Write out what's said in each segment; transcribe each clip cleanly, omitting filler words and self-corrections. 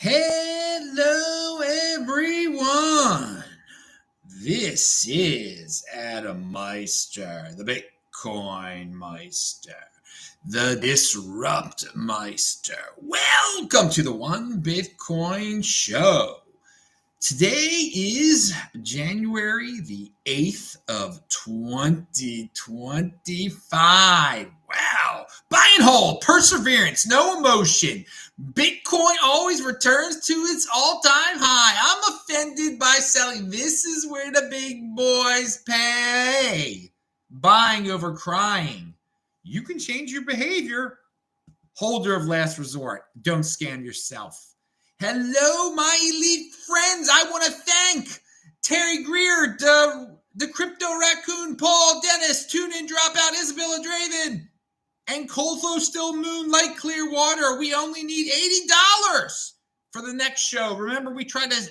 Hello, everyone. This is Adam Meister, the Bitcoin Meister, the Disrupt Meister. Welcome to the One Bitcoin Show. Today is January the 8th of 2025. Wow. Buy and hold, perseverance, no emotion. Bitcoin always returns to its all-time high. I'm offended by selling. This is where the big boys pay. Buying over crying. You can change your behavior. Holder of last resort. Don't scam yourself. Hello, my elite friends. I want to thank Terry Grier, DaCryptoRaccoon, Paul, Deniz, Tune In, Dropout, Izabella Drayven, and Cold Flow Still Moon, Light Clear Water. We only need $80 for the next show. Remember, we try to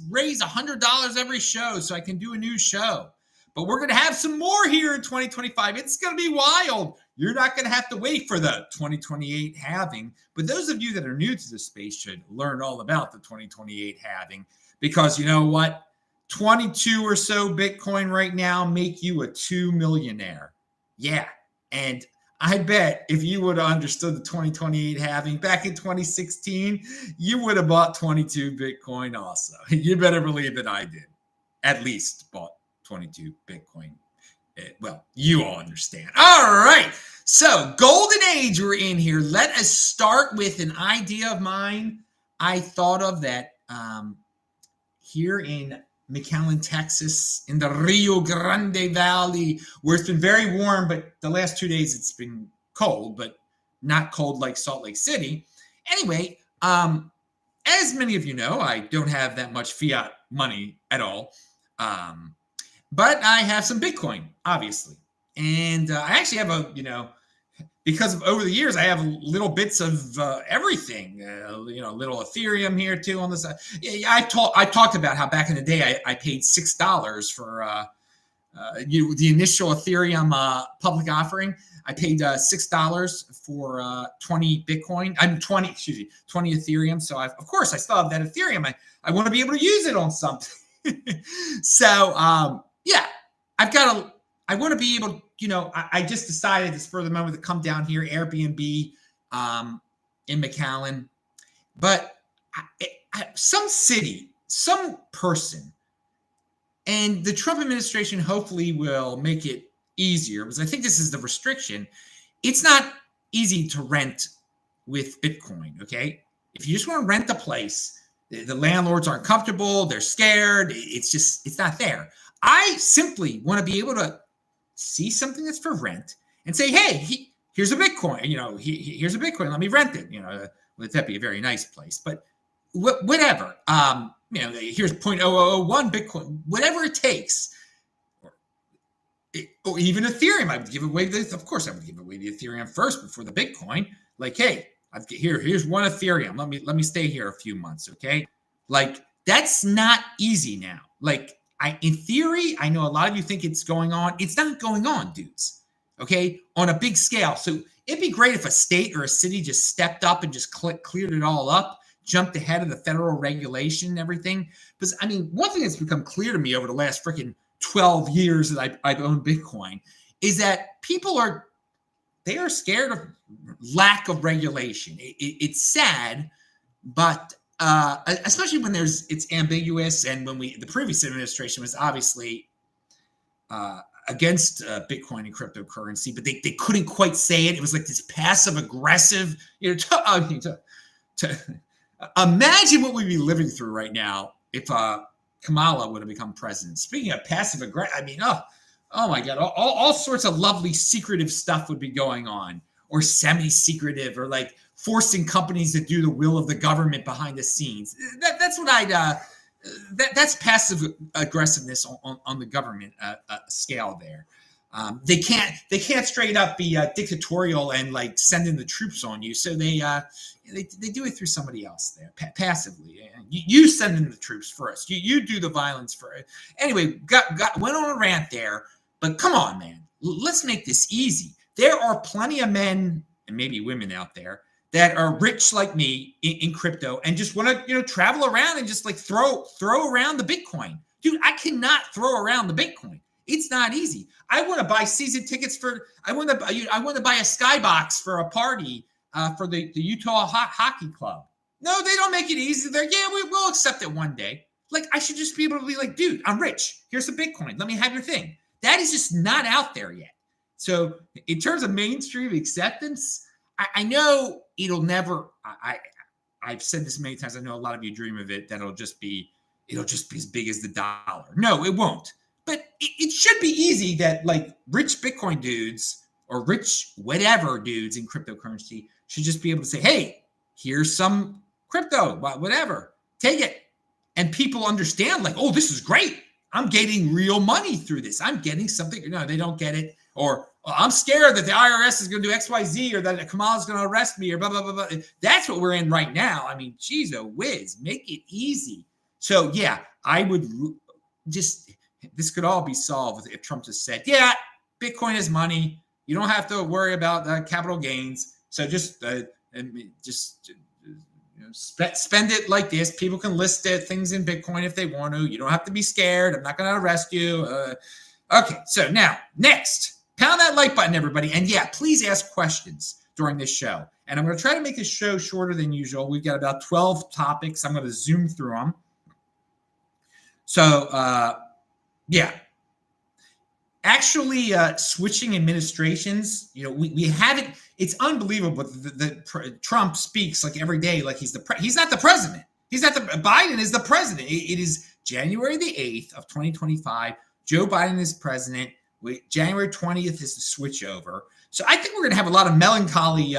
raise $100 every show so I can do a new show. But we're going to have some more here in 2025. It's going to be wild. You're not going to have to wait for the 2028 halving. But those of you that are new to the space should learn all about the 2028 halving. Because you know what? 22 or so Bitcoin right now make you a 2 millionaire. Yeah. And I bet if you would have understood the 2028 halving back in 2016, you would have bought 22 Bitcoin also. You better believe that I did. At least bought 22 Bitcoin. Well, you all understand. All right. So, golden age we're in here. Let us start with an idea of mine. I thought of that here in McAllen, Texas, in the Rio Grande Valley, where it's been very warm, but the last 2 days it's been cold, but not cold like Salt Lake City. Anyway, as many of you know, I don't have that much fiat money at all. But I have some Bitcoin, obviously. And I actually have because of over the years, I have little bits of everything, little Ethereum here too on the side. Yeah, I talked about how back in the day, I paid $6 for the initial Ethereum public offering. I paid $6 for 20 Bitcoin. 20 Ethereum. So of course I still have that Ethereum. I want to be able to use it on something. So, I want to be able, I just decided this for the moment to come down here, Airbnb in McAllen. But some city, some person, and the Trump administration hopefully will make it easier, because I think this is the restriction. It's not easy to rent with Bitcoin, okay? If you just want to rent a place, the landlords aren't comfortable, they're scared, it's not there. I simply want to be able to see something that's for rent and say, hey, here's a Bitcoin, here's a Bitcoin, let me rent it. Let that be a very nice place, but whatever. Here's 0.0001 Bitcoin, whatever it takes. Or even Ethereum, I would give away of course I would give away the Ethereum first before the Bitcoin. Like, hey, here's one Ethereum. Let me stay here a few months, okay? Like, that's not easy now. Like, in theory, I know a lot of you think it's going on. It's not going on, dudes, okay, on a big scale. So it'd be great if a state or a city just stepped up and just cleared it all up, jumped ahead of the federal regulation and everything. Because, one thing that's become clear to me over the last freaking 12 years that I've owned Bitcoin is that people are scared of lack of regulation. It's sad, but especially when it's ambiguous, and when the previous administration was obviously against Bitcoin and cryptocurrency, but they couldn't quite say it. It was like this passive aggressive. To imagine what we'd be living through right now if Kamala would have become president. Speaking of passive aggressive, oh my God, all sorts of lovely secretive stuff would be going on, or semi-secretive, or like forcing companies to do the will of the government behind the scenes. That's what that's passive aggressiveness on the government scale there. They can't straight up be dictatorial and like send in the troops on you. So they do it through somebody else there passively. You send in the troops first. You do the violence first. Anyway, went on a rant there. But come on, man. Let's make this easy. There are plenty of men and maybe women out there that are rich like me in crypto and just want to, travel around and just like throw around the Bitcoin. Dude, I cannot throw around the Bitcoin. It's not easy. I want to buy season tickets I want to buy a skybox for a party for the Utah Hockey Club. No, they don't make it easy. They're, we'll accept it one day. Like, I should just be able to be like, dude, I'm rich. Here's some Bitcoin. Let me have your thing. That is just not out there yet. So in terms of mainstream acceptance, I know it'll never, I've said this many times. I know a lot of you dream of it, that it'll just be as big as the dollar. No, it won't. But it should be easy that like rich Bitcoin dudes or rich whatever dudes in cryptocurrency should just be able to say, hey, here's some crypto, whatever, take it. And people understand like, oh, this is great. I'm getting real money through this. I'm getting something. No, they don't get it. Or I'm scared that the IRS is going to do X, Y, Z, or that Kamala is going to arrest me, or blah, blah, blah, blah. That's what we're in right now. I mean, geez, a whiz, make it easy. So, yeah, I would just, this could all be solved if Trump just said, yeah, Bitcoin is money. You don't have to worry about capital gains. So just spend it like this. People can list things in Bitcoin if they want to. You don't have to be scared. I'm not going to arrest you. Okay, so now, next. Pound that like button, everybody. And yeah, please ask questions during this show. And I'm going to try to make this show shorter than usual. We've got about 12 topics. I'm going to zoom through them. So, yeah. Actually, switching administrations, we haven't. It's unbelievable that Trump speaks like every day like he's he's not the president. Biden is the president. It is January the 8th of 2025. Joe Biden is president. January 20th is the switch over. So I think we're going to have a lot of melancholy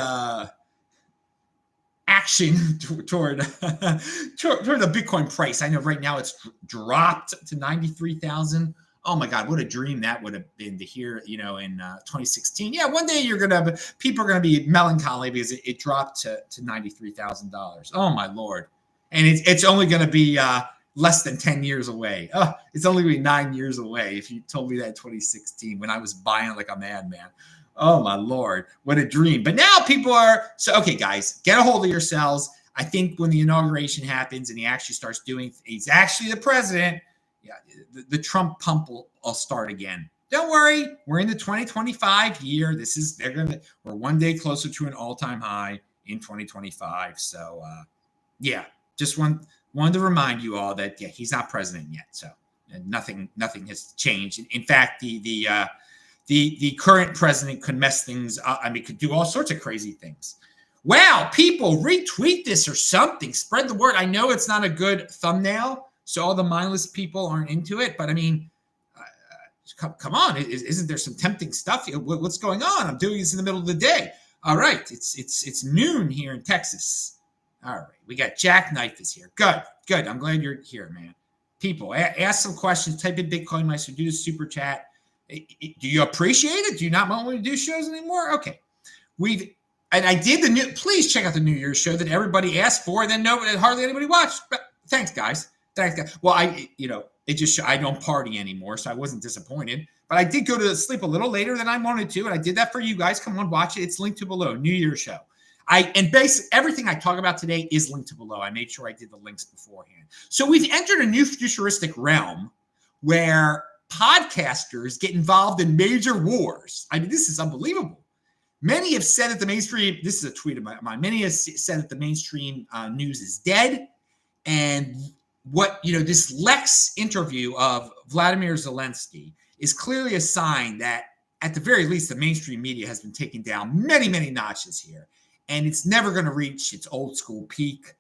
action toward the Bitcoin price. I know right now it's dropped to 93,000. Oh my God, what a dream that would have been to hear, in 2016. Yeah, one day people are going to be melancholy because it dropped to $93,000. Oh my Lord. And it's only going to be less than 10 years away. Oh, it's only going to be 9 years away if you told me that in 2016 when I was buying like a madman. Oh, my Lord. What a dream. But now people are – so, okay, guys, get a hold of yourselves. I think when the inauguration happens and he actually starts he's actually the president, yeah, the Trump pump will start again. Don't worry. We're in the 2025 year. We're one day closer to an all-time high in 2025. So, yeah, just wanted to remind you all that he's not president yet, so nothing has changed. In fact, the current president could mess things up. I mean, could do all sorts of crazy things. Wow, people, retweet this or something. Spread the word. I know it's not a good thumbnail, so all the mindless people aren't into it. But I mean, come on, isn't there some tempting stuff here? What's going on? I'm doing this in the middle of the day. All right, it's noon here in Texas. All right, we got Jackknife is here. Good. I'm glad you're here, man. People, ask some questions. Type in Bitcoin Meister. Do the super chat. Do you appreciate it? Do you not want me to do shows anymore? Okay. I did the new. Please check out the New Year's show that everybody asked for, and then hardly anybody watched. But thanks, guys. Well, it just I don't party anymore, so I wasn't disappointed. But I did go to sleep a little later than I wanted to, and I did that for you guys. Come on, watch it. It's linked to below. New Year's show. Basically everything I talk about today is linked to below. I made sure I did the links beforehand. So we've entered a new futuristic realm where podcasters get involved in major wars. I mean, this is unbelievable. Many have said that the mainstream, this is a tweet of mine, many have said that the mainstream news is dead. And this Lex interview of Vladimir Zelensky is clearly a sign that at the very least, the mainstream media has been taken down many, many notches here. And it's never going to reach its old school peak.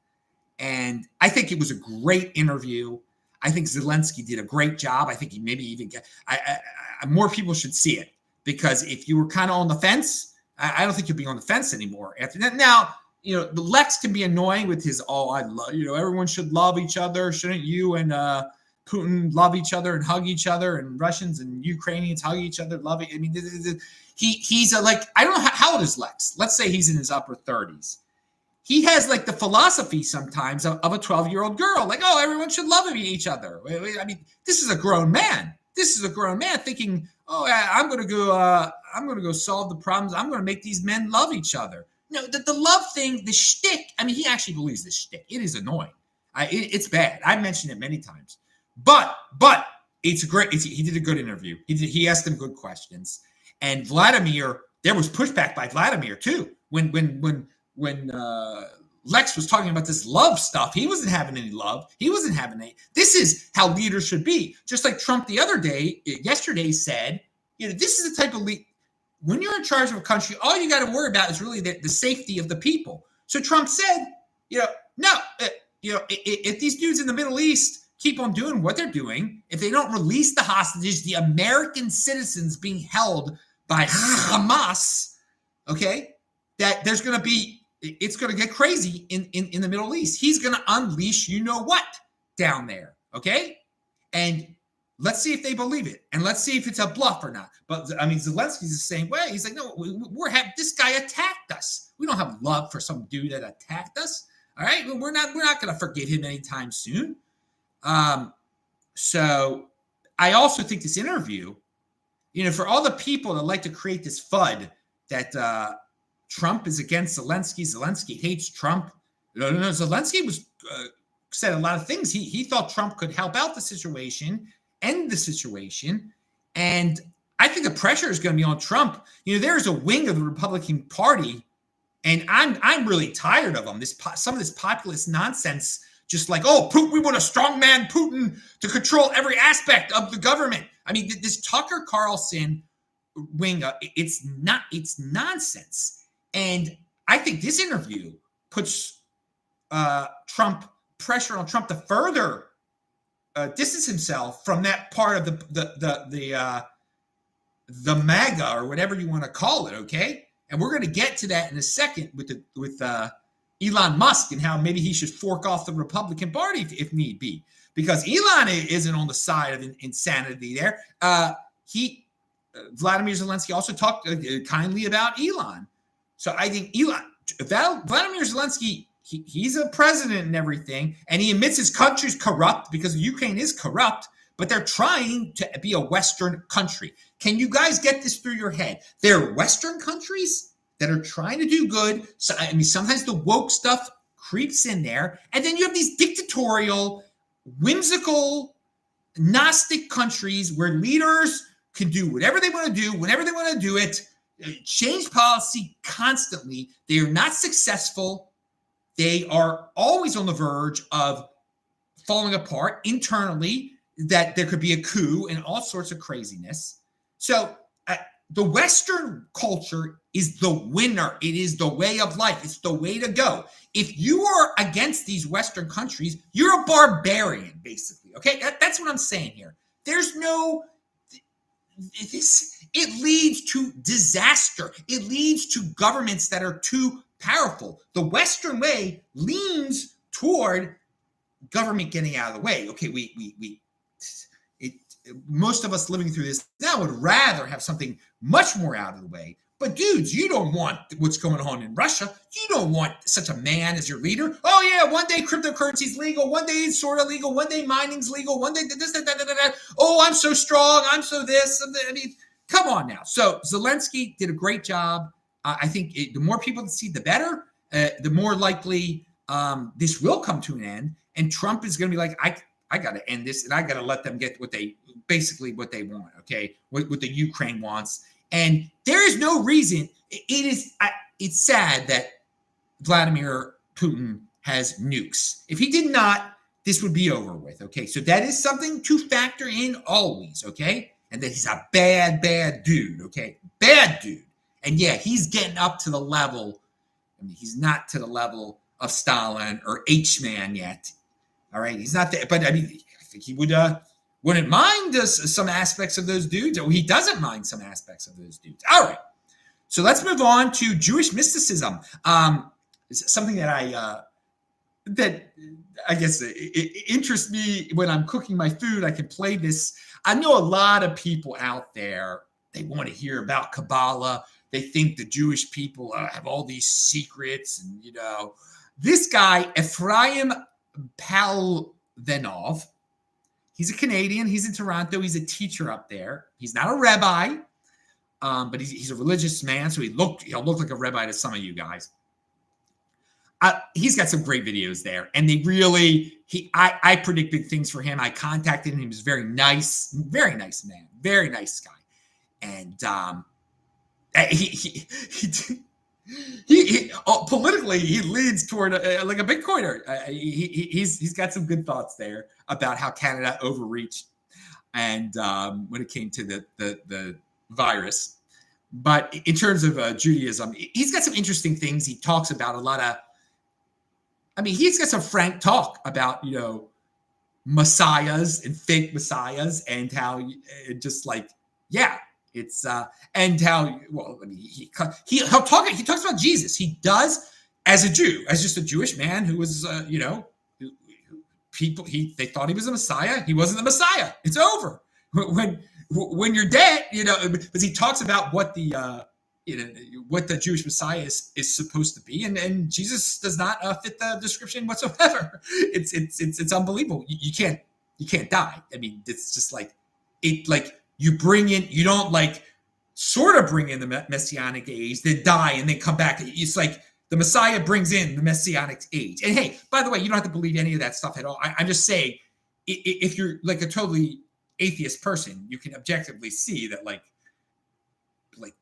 And I think it was a great interview. I think Zelensky did a great job. I think he maybe even more people should see it, because if you were kind of on the fence, I don't think you'll be on the fence anymore after that. Now, the Lex can be annoying with his, I love, everyone should love each other. Shouldn't you and Putin love each other and hug each other, and Russians and Ukrainians hug each other, love it? I mean, he's I don't know how old is Lex. Let's say he's in his upper 30s. He has the philosophy sometimes of a 12-year-old girl, everyone should love each other. I mean, this is a grown man. Thinking, I'm going to go solve the problems. I'm going to make these men love each other. No, the love thing, the shtick. I mean, he actually believes this shtick. It is annoying. It's bad. I've mentioned it many times. But it's great. He did a good interview. He asked them good questions. And Vladimir, there was pushback by Vladimir too. When Lex was talking about this love stuff, he wasn't having any love. He wasn't having any. This is how leaders should be. Just like Trump the other day, yesterday said, this is the type of lead. When you're in charge of a country, all you got to worry about is really the safety of the people. So Trump said, no, if these dudes in the Middle East keep on doing what they're doing, if they don't release the hostages, the American citizens being held by Hamas, okay, that there's going to be, it's going to get crazy in the Middle East. He's going to unleash what down there, okay? And let's see if they believe it, and let's see if it's a bluff or not. But I mean, Zelensky's the same way. He's like, no, this guy attacked us. We don't have love for some dude that attacked us. All right, well, we're not going to forgive him anytime soon. So I also think this interview, for all the people that like to create this FUD that Trump is against Zelensky, Zelensky hates Trump. No, Zelensky was said a lot of things. He thought Trump could help out the situation, end the situation, and I think the pressure is going to be on Trump. There's a wing of the Republican Party, and I'm really tired of them. Some of this populist nonsense, just like, Putin, we want a strongman Putin to control every aspect of the government. I mean, this Tucker Carlson wing, it's nonsense. And I think this interview puts pressure on Trump to further distance himself from that part of the MAGA or whatever you want to call it, okay? And we're going to get to that in a second with Elon Musk and how maybe he should fork off the Republican Party if need be, because Elon isn't on the side of insanity there. Vladimir Zelensky also talked kindly about Elon. So I think Vladimir Zelensky, he's a president and everything, and he admits his country's corrupt because Ukraine is corrupt, but they're trying to be a Western country. Can you guys get this through your head? They're Western countries that are trying to do good. So, I mean, sometimes the woke stuff creeps in there, and then you have these dictatorial, whimsical, Gnostic countries where leaders can do whatever they want to do, whenever they want to do it, change policy constantly. They are not successful. They are always on the verge of falling apart internally, that there could be a coup and all sorts of craziness. So the Western culture is the winner. It is the way of life. It's the way to go. If you are against these Western countries, you're a barbarian, basically. Okay, that's what I'm saying here. There's no... It leads to disaster. It leads to governments that are too powerful. The Western way leans toward government getting out of the way. Okay, most of us living through this now would rather have something much more out of the way. But dudes, you don't want what's going on in Russia. You don't want such a man as your leader. Oh yeah, one day cryptocurrency's legal, one day it's sort of legal, one day mining's legal, one day this, that. Oh, I'm so strong, I'm so this. I mean, come on now. So Zelensky did a great job. I think the more people that see, the better. The more likely this will come to an end. And Trump is going to be like, I got to end this, and I got to let them get what they want. Okay, what the Ukraine wants. And there is no reason. It's sad that Vladimir Putin has nukes. If he did not, this would be over with. Okay, so that is something to factor in always. Okay, and that he's a bad dude. Okay, bad dude. And yeah, he's getting up to the level. I mean, he's not to the level of Stalin or H-Man yet. All right, he's not there. But I mean, I think he wouldn't mind some aspects of those dudes, or he doesn't mind some aspects of those dudes. All right, so let's move on to Jewish mysticism. It's something that I guess it interests me when I'm cooking my food. I can play this. I know a lot of people out there, they want to hear about Kabbalah. They think the Jewish people have all these secrets, and this guy Ephraim Palvenov. He's a Canadian. He's in Toronto. He's a teacher up there. He's not a rabbi. but he's a religious man, so he'll look like a rabbi to some of you guys. He's got some great videos there, and they really I predict big things for him. I contacted him. He was very nice man, very nice guy, and politically he leads toward like a Bitcoiner. He's got some good thoughts there about how Canada overreached, and when it came to the virus. But in terms of Judaism, he's got some interesting things. He talks about a lot of. I mean, he's got some frank talk about, messiahs and fake messiahs and how just like, yeah, it's, and how, well, I mean, he talks about Jesus. He does as a Jew, as just a Jewish man who was, they thought he was a messiah. He wasn't the messiah. It's over. When you're dead, because he talks about what what the Jewish Messiah is supposed to be, and Jesus does not fit the description whatsoever. It's unbelievable. You can't die. I mean, it's just like you bring in, you don't like sort of bring in the messianic age, then die and then come back. It's like the Messiah brings in the messianic age. And hey, by the way, you don't have to believe any of that stuff at all. I'm just saying, if you're like a totally atheist person, you can objectively see that like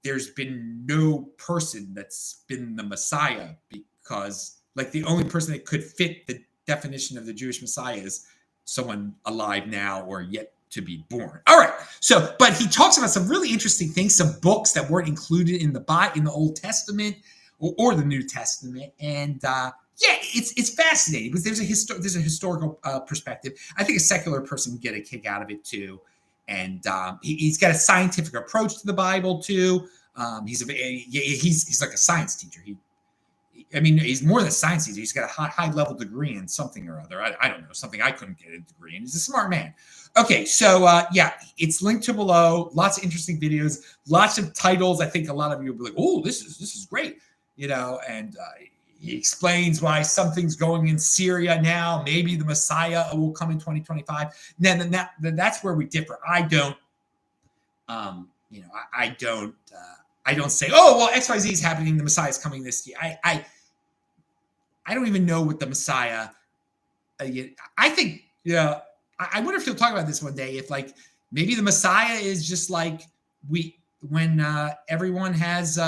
there's been no person that's been the Messiah, because like the only person that could fit the definition of the Jewish Messiah is someone alive now or yet to be born. All right. So, but he talks about some really interesting things, some books that weren't included in the Old Testament or the New Testament. And yeah, it's fascinating because there's a historical perspective. I think a secular person can get a kick out of it too. And he's got a scientific approach to the Bible too. He's like a science teacher. He's more than a science teacher. He's got a high level degree in something or other. I don't know, something I couldn't get a degree in. He's a smart man. Okay, so yeah, it's linked to below. Lots of interesting videos, lots of titles. I think a lot of you will be like, "Oh, this is great," and he explains why something's going in Syria now. Maybe the Messiah will come in 2025. Then that's where we differ. I don't say, oh, well, XYZ is happening. The Messiah is coming this year. I don't even know what the Messiah. I think, I wonder if he'll talk about this one day. If like maybe the Messiah is just like when everyone has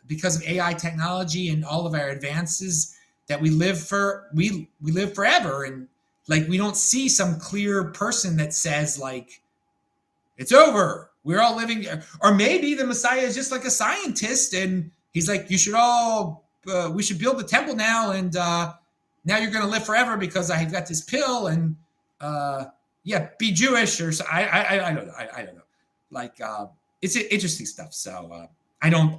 because of AI technology and all of our advances that we live forever, and like we don't see some clear person that says like it's over, we're all living, or maybe the Messiah is just like a scientist and he's like, you should all we should build the temple now, and now you're going to live forever because I've got this pill, and be Jewish, or I don't know, like it's interesting stuff. So I don't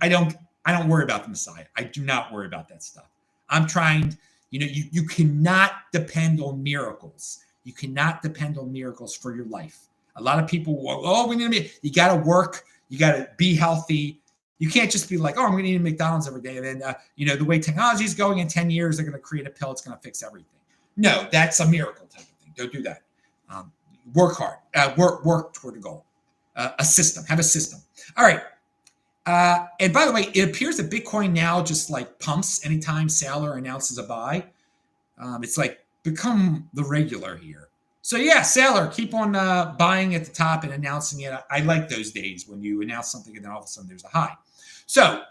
worry about the Messiah. I do not worry about that stuff. I'm trying, you cannot depend on miracles. You cannot depend on miracles for your life. A lot of people, you got to work. You got to be healthy. You can't just be like, I'm going to eat McDonald's every day. And then, the way technology is going, in 10 years, they're going to create a pill. It's going to fix everything. No, that's a miracle type of thing. Don't do that. Work hard. Work toward a goal. A system. Have a system. All right. And by the way, it appears that Bitcoin now just like pumps anytime Saylor announces a buy. It's like become the regular here. So yeah, Saylor, keep on buying at the top and announcing it. I like those days when you announce something and then all of a sudden there's a high. So,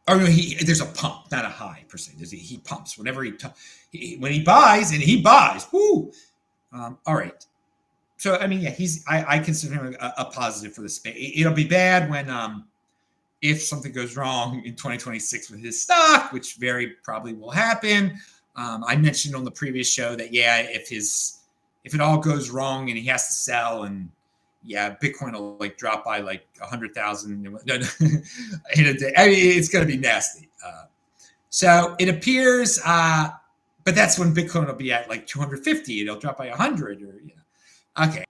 there's a pump, not a high per se. He pumps whenever when he buys, and he buys. Woo! All right. So I mean, yeah, I consider him a positive for the space. It'll be bad when if something goes wrong in 2026 with his stock, which very probably will happen. I mentioned on the previous show that if it all goes wrong and he has to sell, and Bitcoin will like drop by like 100,000 in a day. I mean, it's going to be nasty. So it appears, but that's when Bitcoin will be at like 250. It'll drop by 100 or Okay.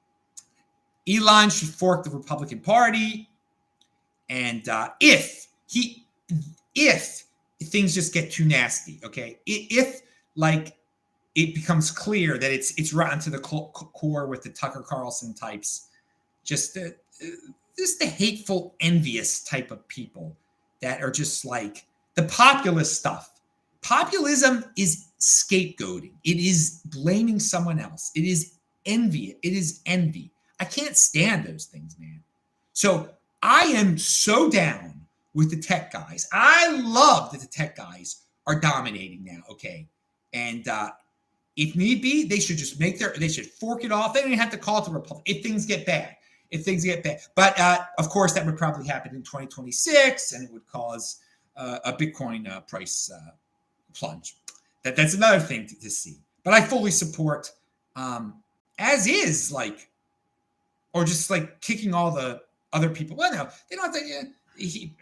Elon should fork the Republican Party. And if things just get too nasty, okay, if like it becomes clear that it's rotten to the core with the Tucker Carlson types, just the hateful, envious type of people that are just like the populist stuff. Populism is scapegoating. It is blaming someone else. It is envy. It is envy. I can't stand those things, man. So I am so down with the tech guys. I love that the tech guys are dominating now. Okay. And if need be, they should just they should fork it off. They don't even have to call it the Republic if things get bad. But of course, that would probably happen in 2026, and it would cause a Bitcoin price plunge. That's another thing to see. But I fully support as is, like, or just like kicking all the other people. Well, no, they don't have to.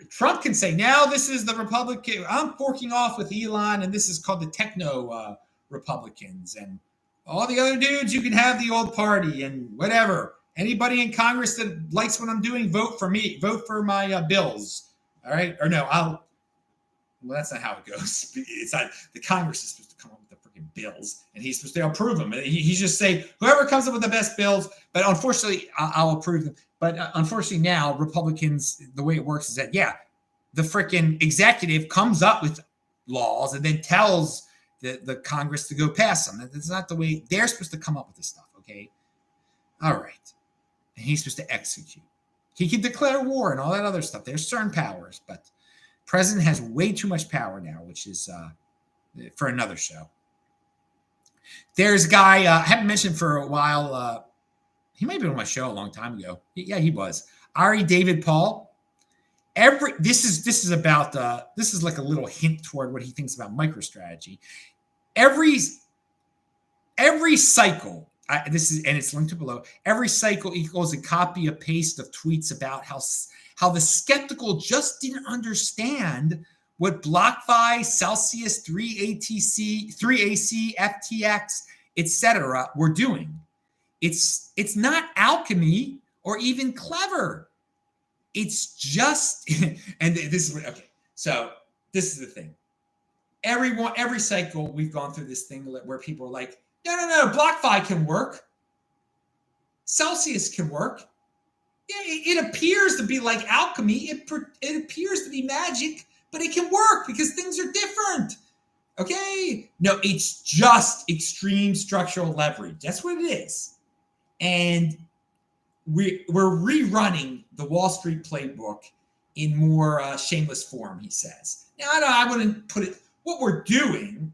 Trump can say, now this is the Republican. I'm forking off with Elon, and this is called the techno Republicans. And all the other dudes, you can have the old party and whatever. Anybody in Congress that likes what I'm doing, vote for me. Vote for my bills. All right? Or no, well, that's not how it goes. It's not, the Congress is supposed to come up with the freaking bills, and he's supposed to approve them. He's just say, whoever comes up with the best bills, but unfortunately, I'll approve them. But unfortunately now, Republicans, the way it works is that, the freaking executive comes up with laws and then tells the Congress to go pass them. That's not the way they're supposed to come up with this stuff, okay? All right. And he's supposed to execute. He can declare war and all that other stuff. There's certain powers, but president has way too much power now, which is for another show. There's a guy I haven't mentioned for a while. He might have been on my show a long time ago. Yeah, he was. Ari David Paul. This is like a little hint toward what he thinks about MicroStrategy. Every cycle, and it's linked to below. Every cycle equals a copy and paste of tweets about how the skeptical just didn't understand what BlockFi, Celsius, 3AC, FTX, etc. were doing. It's not alchemy or even clever. It's just, and this is okay. So this is the thing. Every cycle we've gone through this thing where people are like, no, BlockFi can work. Celsius can work. Yeah, it appears to be like alchemy. It appears to be magic, but it can work because things are different. Okay? No, it's just extreme structural leverage. That's what it is. And we're rerunning the Wall Street playbook in more shameless form, he says. Now, I wouldn't put it. What we're doing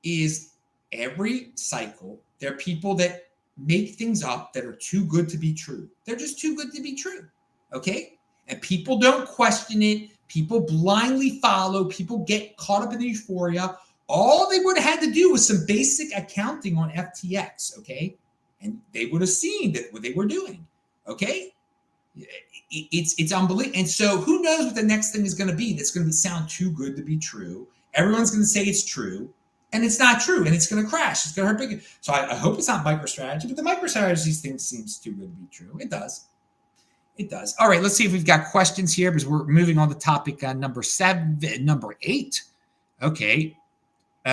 is every cycle, there are people that make things up that are too good to be true. They're just too good to be true. Okay? And people don't question it. People blindly follow. People get caught up in the euphoria. All they would have had to do was some basic accounting on FTX. Okay? And they would have seen that what they were doing. Okay? It's unbelievable. And so who knows what the next thing is going to be that's going to sound too good to be true. Everyone's going to say it's true. And it's not true. And it's going to crash. It's going to hurt big. So I hope it's not MicroStrategy. But the MicroStrategy thing seems too good to be true. It does. It does. All right. Let's see if we've got questions here because we're moving on to topic number 8. Okay.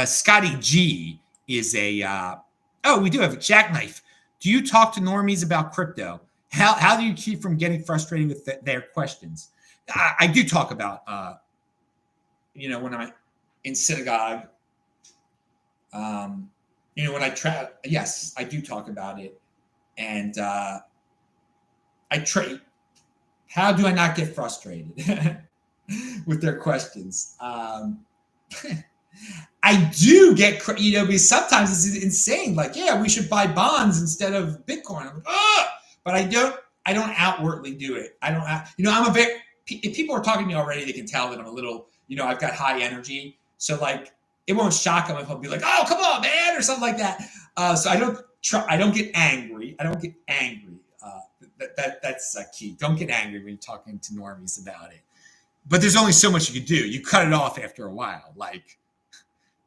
Scotty G is a... we do have a jackknife. Do you talk to normies about crypto? How do you keep from getting frustrated with their questions? I do talk about, when I'm in synagogue, when I try, yes, I do talk about it. And I trade. How do I not get frustrated with their questions? I do get, because sometimes it's insane. Like, we should buy bonds instead of Bitcoin. I'm like, but I don't outwardly do it. I'm a very, if people are talking to me already, they can tell that I'm a little, I've got high energy. So like, it won't shock them if I'll be like, oh, come on, man, or something like that. So I don't get angry. That's key. Don't get angry when you're talking to normies about it. But there's only so much you can do. You cut it off after a while. Like,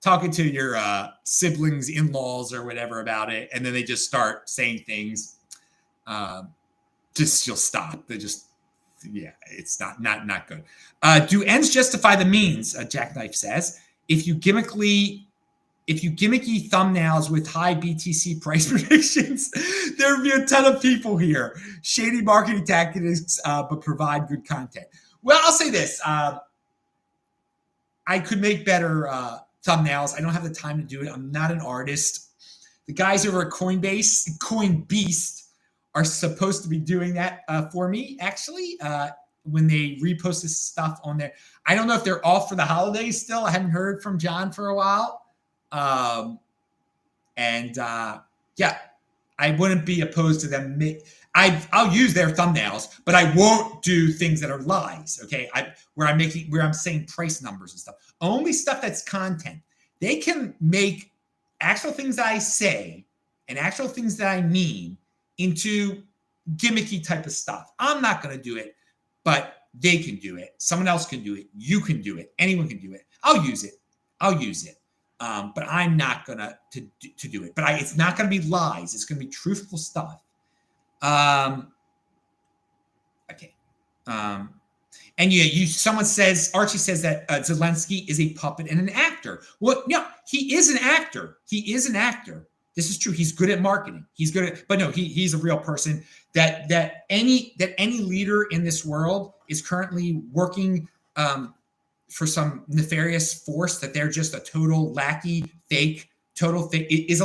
talking to your siblings, in-laws, or whatever about it, and then they just start saying things. You'll stop. It's not good. Do ends justify the means? Jackknife says. If you gimmickly if you gimmicky thumbnails with high BTC price predictions, there would be a ton of people here. Shady marketing tactics, but provide good content. Well, I'll say this. I could make better thumbnails. I don't have the time to do it. I'm not an artist. The guys over at Coinbase, Coinbeast, are supposed to be doing that for me, actually, when they repost this stuff on there. I don't know if they're off for the holidays still. I haven't heard from John for a while. Yeah, I wouldn't be opposed to them. I'll use their thumbnails, but I won't do things that are lies. Okay, where I'm saying price numbers and stuff. Only stuff that's content. They can make actual things that I say and actual things that I mean into gimmicky type of stuff. I'm not going to do it, but they can do it. Someone else can do it. You can do it. Anyone can do it. I'll use it. But I'm not gonna to do it. But it's not gonna be lies. It's gonna be truthful stuff. Okay. And someone says, Archie says that Zelensky is a puppet and an actor. Well, no, he is an actor. This is true. He's good at marketing. But no, he's a real person. That any leader in this world is currently working for some nefarious force, that they're just a total lackey, total fake, is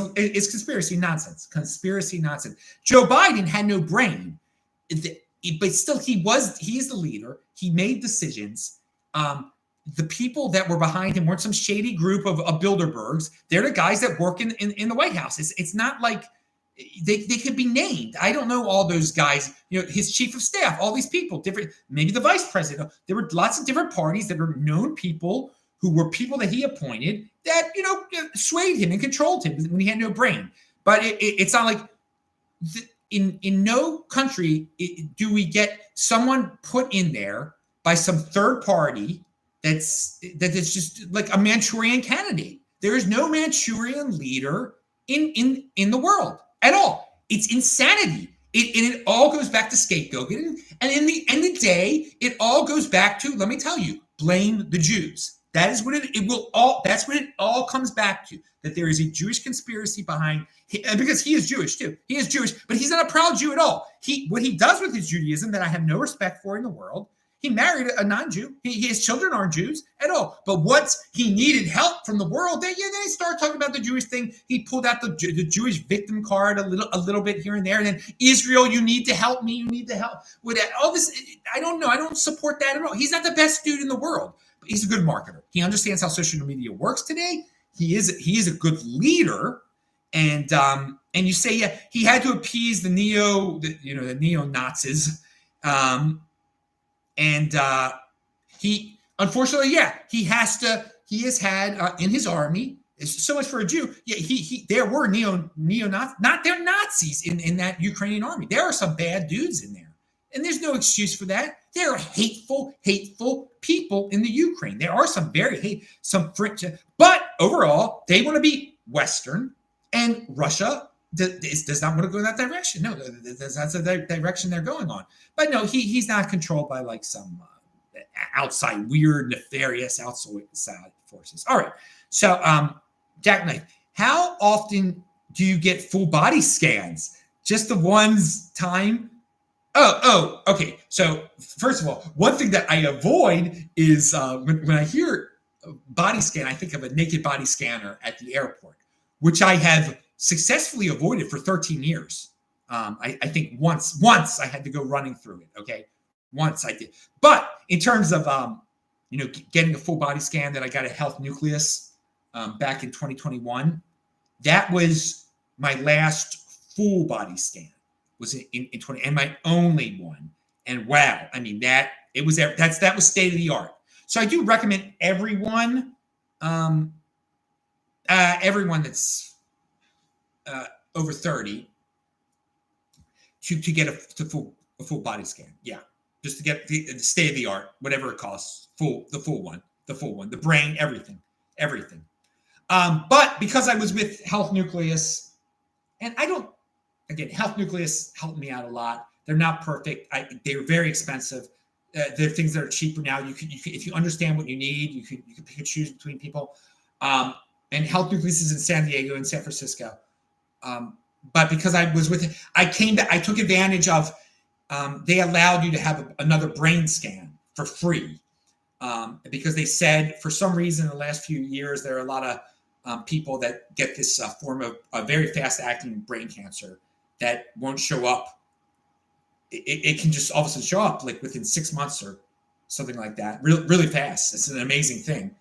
conspiracy nonsense. Joe Biden had no brain, but still he is the leader. He made decisions. The people that were behind him weren't some shady group of Bilderbergs. They're the guys that work in the White House. It's not like they could be named. I don't know all those guys, his chief of staff, all these people, different, maybe the vice president. There were lots of different parties that were known people who were people that he appointed that, swayed him and controlled him when he had no brain. But it's not like in no country do we get someone put in there by some third party that's just like a Manchurian candidate. There is no Manchurian leader in the world at all. It's insanity. It all goes back to scapegoating. And in the end of the day, it all goes back to, let me tell you, blame the Jews. That is what that's what it all comes back to, that there is a Jewish conspiracy behind, because he is Jewish too. He is Jewish, but he's not a proud Jew at all. What he does with his Judaism that I have no respect for in the world, he married a non-Jew. His children aren't Jews at all. But once he needed help from the world, then he started talking about the Jewish thing. He pulled out the Jewish victim card a little bit here and there. And then Israel, you need to help me. You need to help with that. All this, I don't know. I don't support that at all. He's not the best dude in the world, but he's a good marketer. He understands how social media works today. He is a good leader. And you say, yeah, he had to appease the neo-Nazis. And he, unfortunately, he has had in his army, so much for a Jew. Yeah, there were neo-Nazis, they're Nazis in that Ukrainian army. There are some bad dudes in there. And there's no excuse for that. There are hateful people in the Ukraine. There are some but overall, they want to be Western, and Russia does not want to go in that direction. No, that's the direction they're going on. But no, he's not controlled by like some outside weird, nefarious outside forces. All right. So, Jack Knight, how often do you get full body scans? Just the one's time? Oh, okay. So first of all, one thing that I avoid is when I hear body scan, I think of a naked body scanner at the airport, which I have successfully avoided for 13 years. I think once I had to go running through it. Okay. Once I did. But in terms of, getting a full body scan that I got at Health Nucleus back in 2021, that was my last full body scan was in 20, and my only one. And wow, I mean, that was state of the art. So I do recommend everyone that's over 30 to get a full body scan. Yeah, just to get the state of the art, whatever it costs, the full one, the brain, everything. But because I was with Health Nucleus, and Health Nucleus helped me out a lot. They're not perfect. They're very expensive. There are things that are cheaper now. You can if you understand what you need, you can pick and choose between people. and health nucleuses in San Diego and San Francisco. But because I was with, I took advantage of, they allowed you to have another brain scan for free. Because they said for some reason in the last few years, there are a lot of people that get this form of a very fast acting brain cancer that won't show up. It can just all of a sudden show up like within 6 months or something like that, really fast. It's an amazing thing.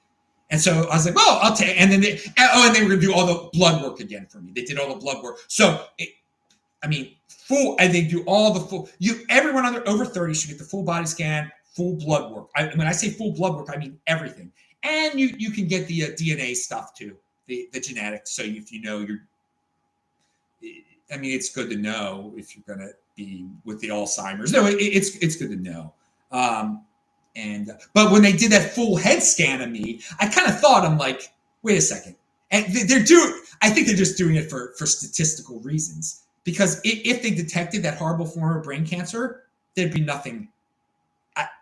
And so I was like, well, I'll take, and then they were going to do all the blood work again for me. They did all the blood work. So, full, and they do all the full, everyone over 30 should get the full body scan, full blood work. When I say full blood work, I mean everything. And you can get the DNA stuff too, the genetics. So if you know it's good to know if you're going to be with the Alzheimer's. No, it's good to know. But when they did that full head scan of me, I kind of thought, I'm like, wait a second. And I think they're just doing it for statistical reasons. Because if they detected that horrible form of brain cancer, there'd be nothing.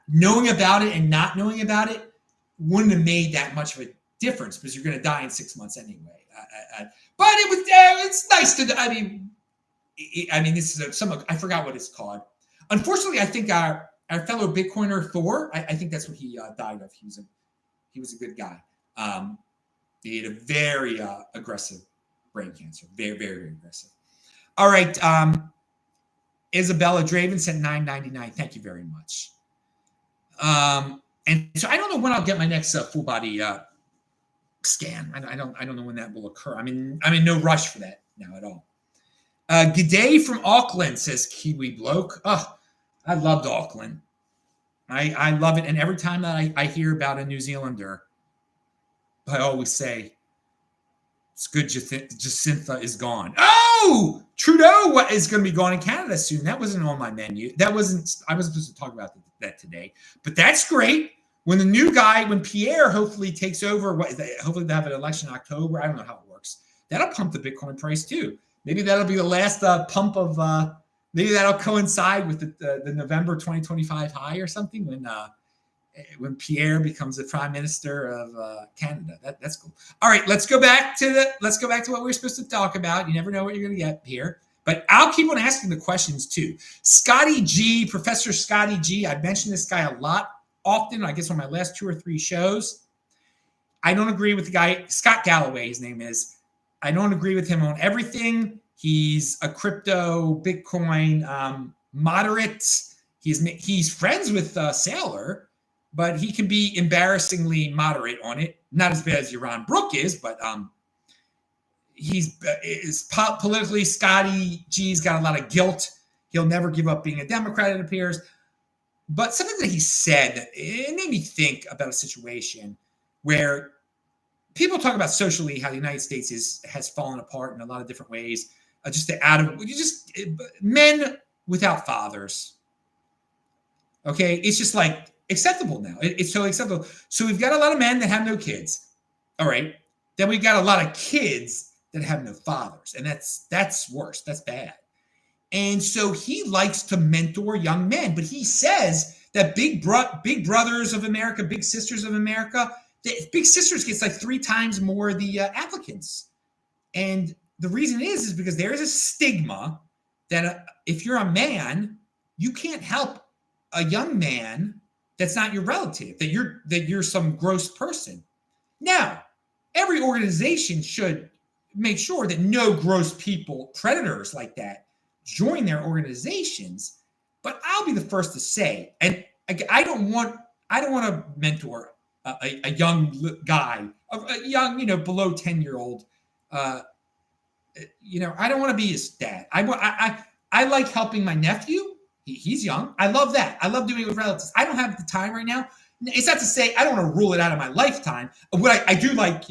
Knowing about it and not knowing about it wouldn't have made that much of a difference because you're going to die in 6 months anyway. But it's nice to, this is I forgot what it's called. Unfortunately, I think our fellow Bitcoiner Thor, I think that's what he died of. He was a good guy. He had a very aggressive brain cancer. Very, very, very aggressive. All right. Izabella Drayven sent $9.99. Thank you very much. And so I don't know when I'll get my next full body scan. I don't know when that will occur. I'm in no rush for that now at all. G'day from Auckland, says Kiwi Bloke. Oh, I loved Auckland. I love it. And every time that I hear about a New Zealander, I always say, it's good Jacinta is gone. Oh, Trudeau is going to be gone in Canada soon. That wasn't on my menu. I wasn't supposed to talk about that today. But that's great. When the new guy, when Pierre hopefully takes over, hopefully they have an election in October. I don't know how it works. That'll pump the Bitcoin price too. Maybe that'll be the last pump of, maybe that'll coincide with the November 2025 high or something when Pierre becomes the Prime Minister of Canada. That's cool. All right, let's go back to what we're supposed to talk about. You never know what you're going to get here. But I'll keep on asking the questions too. Scotty G, Professor Scotty G, I've mentioned this guy a lot, often, I guess on my last 2 or 3 shows. I don't agree with the guy, Scott Galloway, his name is. I don't agree with him on everything. He's a crypto Bitcoin moderate. He's friends with Saylor, but he can be embarrassingly moderate on it. Not as bad as Yaron Brook is, but politically, Scotty G's got a lot of guilt. He'll never give up being a Democrat, it appears. But something that he said, it made me think about a situation where people talk about socially how the United States has fallen apart in a lot of different ways. Men without fathers. Okay, it's just like acceptable now. It's totally acceptable. So we've got a lot of men that have no kids. All right. Then we've got a lot of kids that have no fathers. And that's worse. That's bad. And so he likes to mentor young men. But he says that big brothers of America, big sisters of America, big sisters gets like 3 times more the applicants. And the reason is because there is a stigma that if you're a man, you can't help a young man that's not your relative, that you're some gross person. Now, every organization should make sure that no gross people, predators like that, join their organizations. But I'll be the first to say, and I don't want to mentor a young guy, a young, below 10-year-old. I don't want to be his dad. I like helping my nephew. He's young. I love that. I love doing it with relatives. I don't have the time right now. It's not to say I don't want to rule it out of my lifetime. What I do like,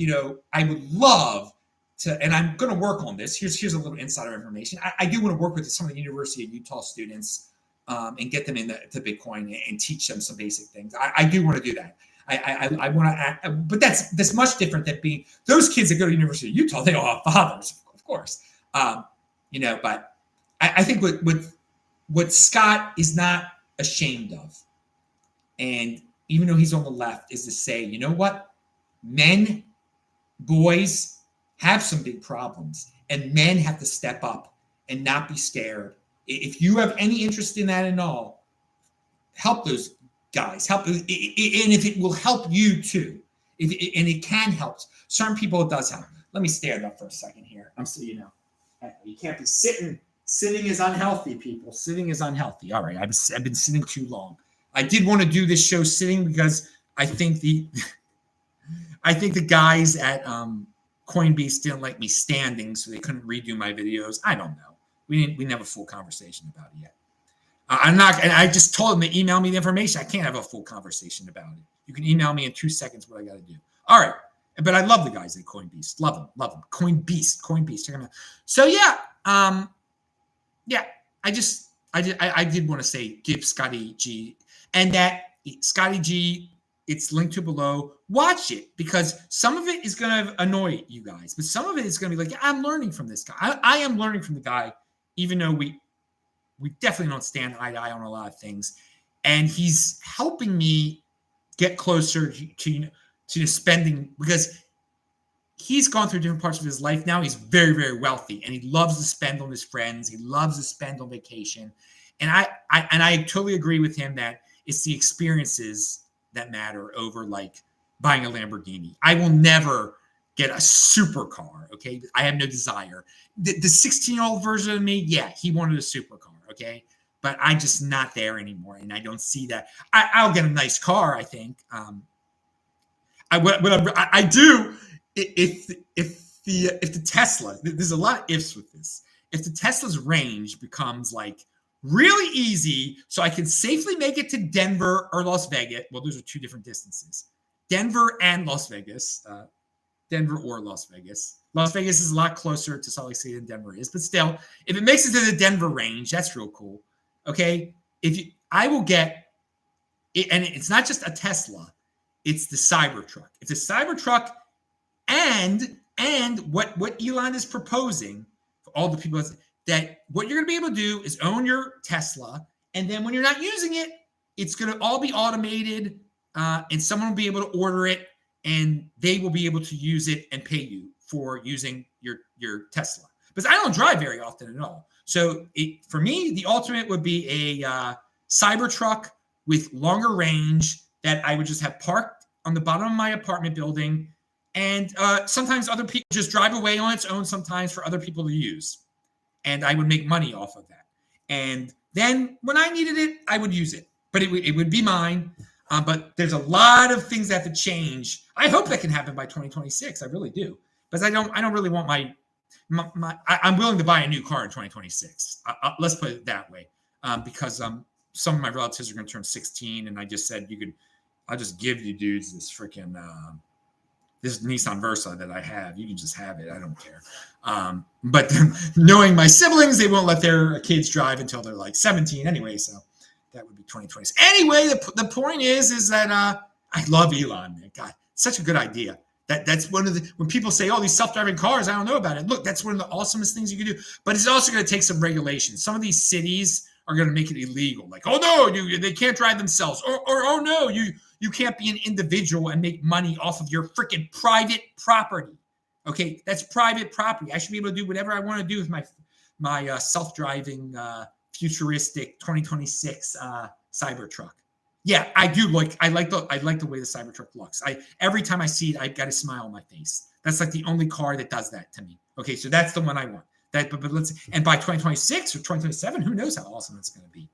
I would love to, and I'm going to work on this. Here's a little insider information. I do want to work with some of the University of Utah students and get them into Bitcoin and teach them some basic things. I do want to do that. I want to, but that's much different than being those kids that go to the University of Utah. They all have fathers, of course. But I think what Scott is not ashamed of, and even though he's on the left, is to say, you know what? Men boys have some big problems, and men have to step up and not be scared. If you have any interest in that at all, help those guys. Help, and if it will help you too, and it can help certain people, it does help. Let me stand up for a second here. I'm so you can't be sitting. Sitting is unhealthy, people. Sitting is unhealthy. All right, I've been sitting too long. I did want to do this show sitting because I think the guys at Coinbase didn't like me standing, so they couldn't redo my videos. I don't know. We didn't have a full conversation about it yet. I'm not, and I just told them to email me the information. I can't have a full conversation about it. You can email me in 2 seconds what I got to do. All right, but I love the guys at Coinbase. Love them. Coinbase. Check them out. So yeah, I did want to say give Scotty G, and that Scotty G, it's linked to below. Watch it, because some of it is going to annoy you guys, but some of it is going to be like, I'm learning from this guy. I am learning from the guy, even though we definitely don't stand eye to eye on a lot of things, and he's helping me get closer to spending, because he's gone through different parts of his life now. He's very, very wealthy, and he loves to spend on his friends. He loves to spend on vacation. And I totally agree with him that it's the experiences that matter over like buying a Lamborghini. I will never get a supercar, okay? I have no desire. The 16-year-old version of me, yeah, he wanted a supercar, okay? But I'm just not there anymore, and I don't see that. I'll get a nice car, I think. I do. If the Tesla, there's a lot of ifs with this. If the Tesla's range becomes like really easy, so I can safely make it to Denver or Las Vegas. Well, those are 2 different distances. Denver and Las Vegas. Denver or Las Vegas. Las Vegas is a lot closer to Salt Lake City than Denver is, but still, if it makes it to the Denver range, that's real cool. Okay, I will get it, and it's not just a Tesla. It's the Cybertruck. It's a Cybertruck. And what Elon is proposing for all the people that what you're going to be able to do is own your Tesla, and then when you're not using it, it's going to all be automated, and someone will be able to order it, and they will be able to use it and pay you for using your Tesla. Because I don't drive very often at all. So for me, the ultimate would be a Cybertruck with longer range that I would just have parked on the bottom of my apartment building. And sometimes other people just drive away on its own sometimes for other people to use. And I would make money off of that. And then when I needed it, I would use it. But it would be mine. But there's a lot of things that have to change. I hope that can happen by 2026. I really do. Because I don't really want I'm willing to buy a new car in 2026. Let's put it that way. Because some of my relatives are going to turn 16. And I just said, I'll just give you dudes this freaking... this Nissan Versa that I have, you can just have it. I don't care. But knowing my siblings, they won't let their kids drive until they're like 17 anyway. So that would be 2020. Anyway, the point is that I love Elon, man. God, such a good idea. That's one of the, when people say, oh, these self-driving cars, I don't know about it. Look, that's one of the awesomest things you can do. But it's also going to take some regulation. Some of these cities are going to make it illegal. Like, oh no, they can't drive themselves. Or oh no, you can't be an individual and make money off of your freaking private property. Okay, that's private property. I should be able to do whatever I want to do with my self-driving futuristic 2026 Cybertruck. Yeah, I do I like the way the Cybertruck looks. Every time I see it, I've got a smile on my face. That's like the only car that does that to me. Okay, so that's the one I want. But and by 2026 or 2027, who knows how awesome it's going to be.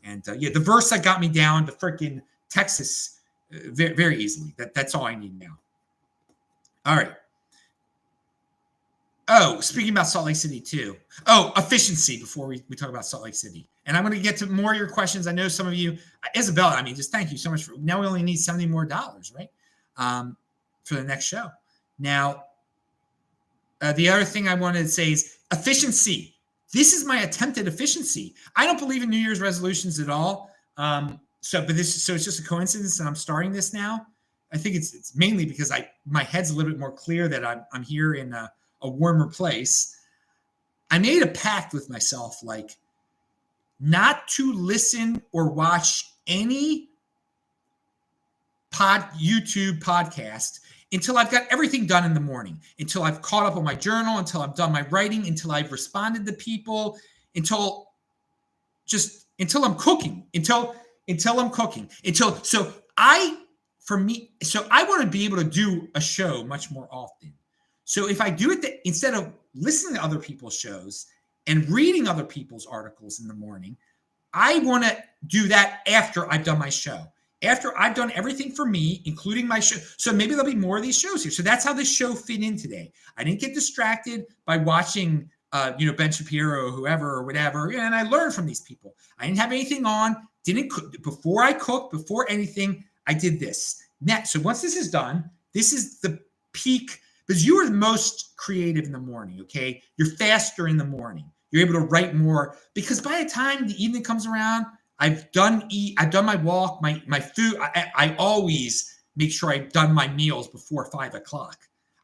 And the Versa got me down to freaking Texas very, very easily. That's all I need now. All right. Oh, speaking about Salt Lake City too. Oh, efficiency before we talk about Salt Lake City. And I'm going to get to more of your questions. I know some of you, Izabella, just thank you so much. Now we only need $70 more, right? For the next show. Now, the other thing I wanted to say is efficiency. This is my attempt at efficiency. I don't believe in New Year's resolutions at all. So it's just a coincidence that I'm starting this now. I think it's mainly because my head's a little bit more clear that I'm here in a warmer place. I made a pact with myself, like not to listen or watch any YouTube podcast until I've got everything done in the morning, until I've caught up on my journal, until I've done my writing, until I've responded to people, until I'm cooking, until I'm cooking, so I want to be able to do a show much more often. So if I do it instead of listening to other people's shows and reading other people's articles in the morning, I want to do that after I've done my show. After I've done everything for me, including my show. So maybe there'll be more of these shows here. So that's how this show fit in today. I didn't get distracted by watching, Ben Shapiro or whoever or whatever. And I learned from these people. I didn't have anything on. Didn't cook. Before I cooked, before anything, I did this. So once this is done, this is the peak, because you are the most creative in the morning, okay? You're faster in the morning. You're able to write more, because by the time the evening comes around, I've done my walk, my food. I always make sure I've done my meals before 5 o'clock.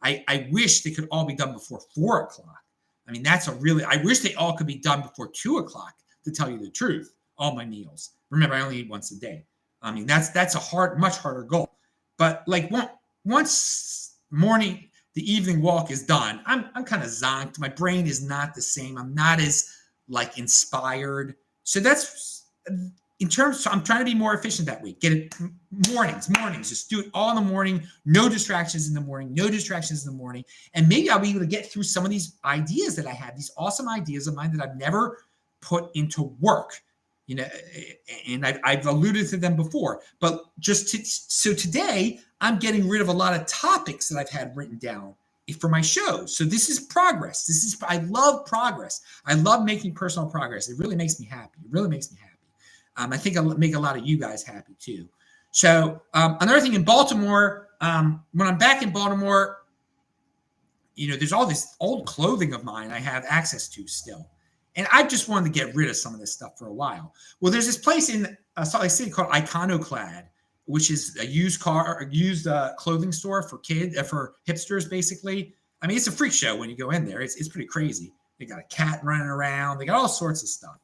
I wish they could all be done before 4 o'clock. I mean, I wish they all could be done before 2 o'clock, to tell you the truth, all my meals. Remember, I only eat once a day. I mean, that's a much harder goal. But like once the evening walk is done, I'm kind of zonked. My brain is not the same. I'm not as like inspired. So that's so I'm trying to be more efficient that week. Get it mornings, just do it all in the morning. No distractions in the morning. And maybe I'll be able to get through some of these ideas that I have, these awesome ideas of mine that I've never put into work. And I've alluded to them before, but so today I'm getting rid of a lot of topics that I've had written down for my shows. So this is progress. I love progress. I love making personal progress. It really makes me happy. I think I'll make a lot of you guys happy too. So another thing in Baltimore, when I'm back in Baltimore, there's all this old clothing of mine I have access to still. And I just wanted to get rid of some of this stuff for a while. Well, there's this place in Salt Lake City called Iconoclad, which is a used clothing store for hipsters, basically. I mean, it's a freak show when you go in there. It's pretty crazy. They got a cat running around. They got all sorts of stuff.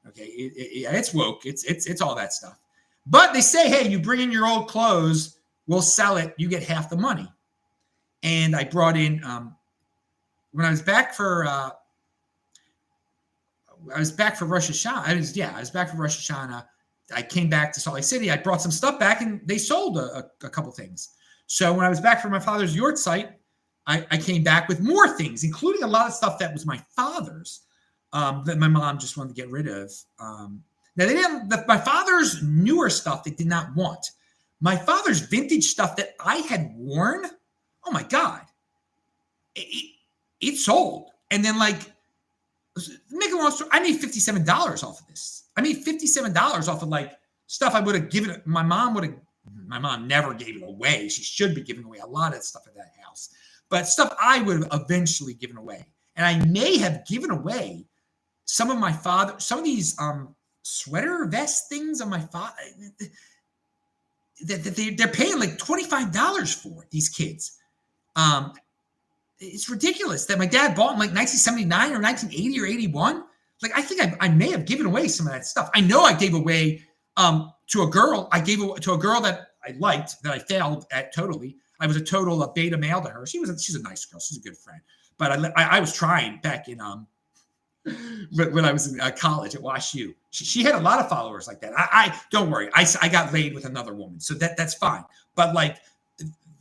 Okay, it's woke. It's all that stuff. But they say, hey, you bring in your old clothes, we'll sell it. You get half the money. And I brought in when I was back for Rosh Hashanah. I was back for Rosh Hashanah. I came back to Salt Lake City. I brought some stuff back, and they sold a couple things. So when I was back for my father's yurt site, I came back with more things, including a lot of stuff that was my father's that my mom just wanted to get rid of. Now my father's newer stuff they did not want. My father's vintage stuff that I had worn, oh my God, it sold. And then make a long story, I made $57 off of this. I made $57 off of stuff I would have given. My mom never gave it away. She should be giving away a lot of stuff at that house, but stuff I would have eventually given away. And I may have given away some of these sweater vest things on my father that they're paying like $25 for, these kids. It's ridiculous that my dad bought in like 1979 or 1980 or 81. Like, I think I may have given away some of that stuff. I know I gave away to a girl. I gave away to a girl that I liked, that I failed at totally. I was a total beta male to her. She's a nice girl. She's a good friend. But I was trying back in when I was in college at WashU. She had a lot of followers like that. I don't worry. I got laid with another woman, so that's fine. But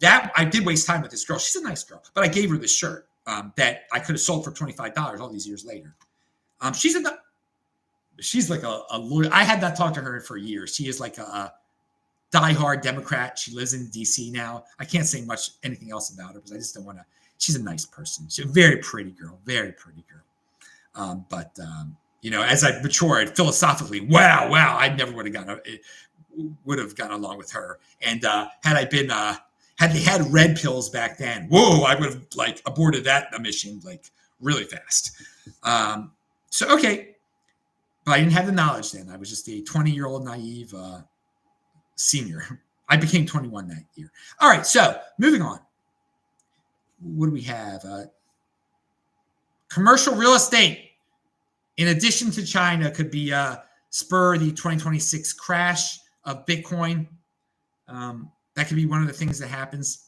that I did waste time with this girl. She's a nice girl, but I gave her this shirt that I could have sold for $25 all these years later. She's like a lawyer. I had not talked to her for years. She is like a diehard Democrat. She lives in DC now. I can't say anything else about her because I just don't want to. She's a nice person. She's a very pretty girl. But as I matured philosophically, wow, I never would have gotten along with her. And had they had red pills back then, whoa, I would have aborted that mission really fast. So, okay. But I didn't have the knowledge then. I was just a 20-year-old naive senior. I became 21 that year. All right. So moving on. What do we have? Commercial real estate, in addition to China, could be spur the 2026 crash of Bitcoin. That could be one of the things that happens.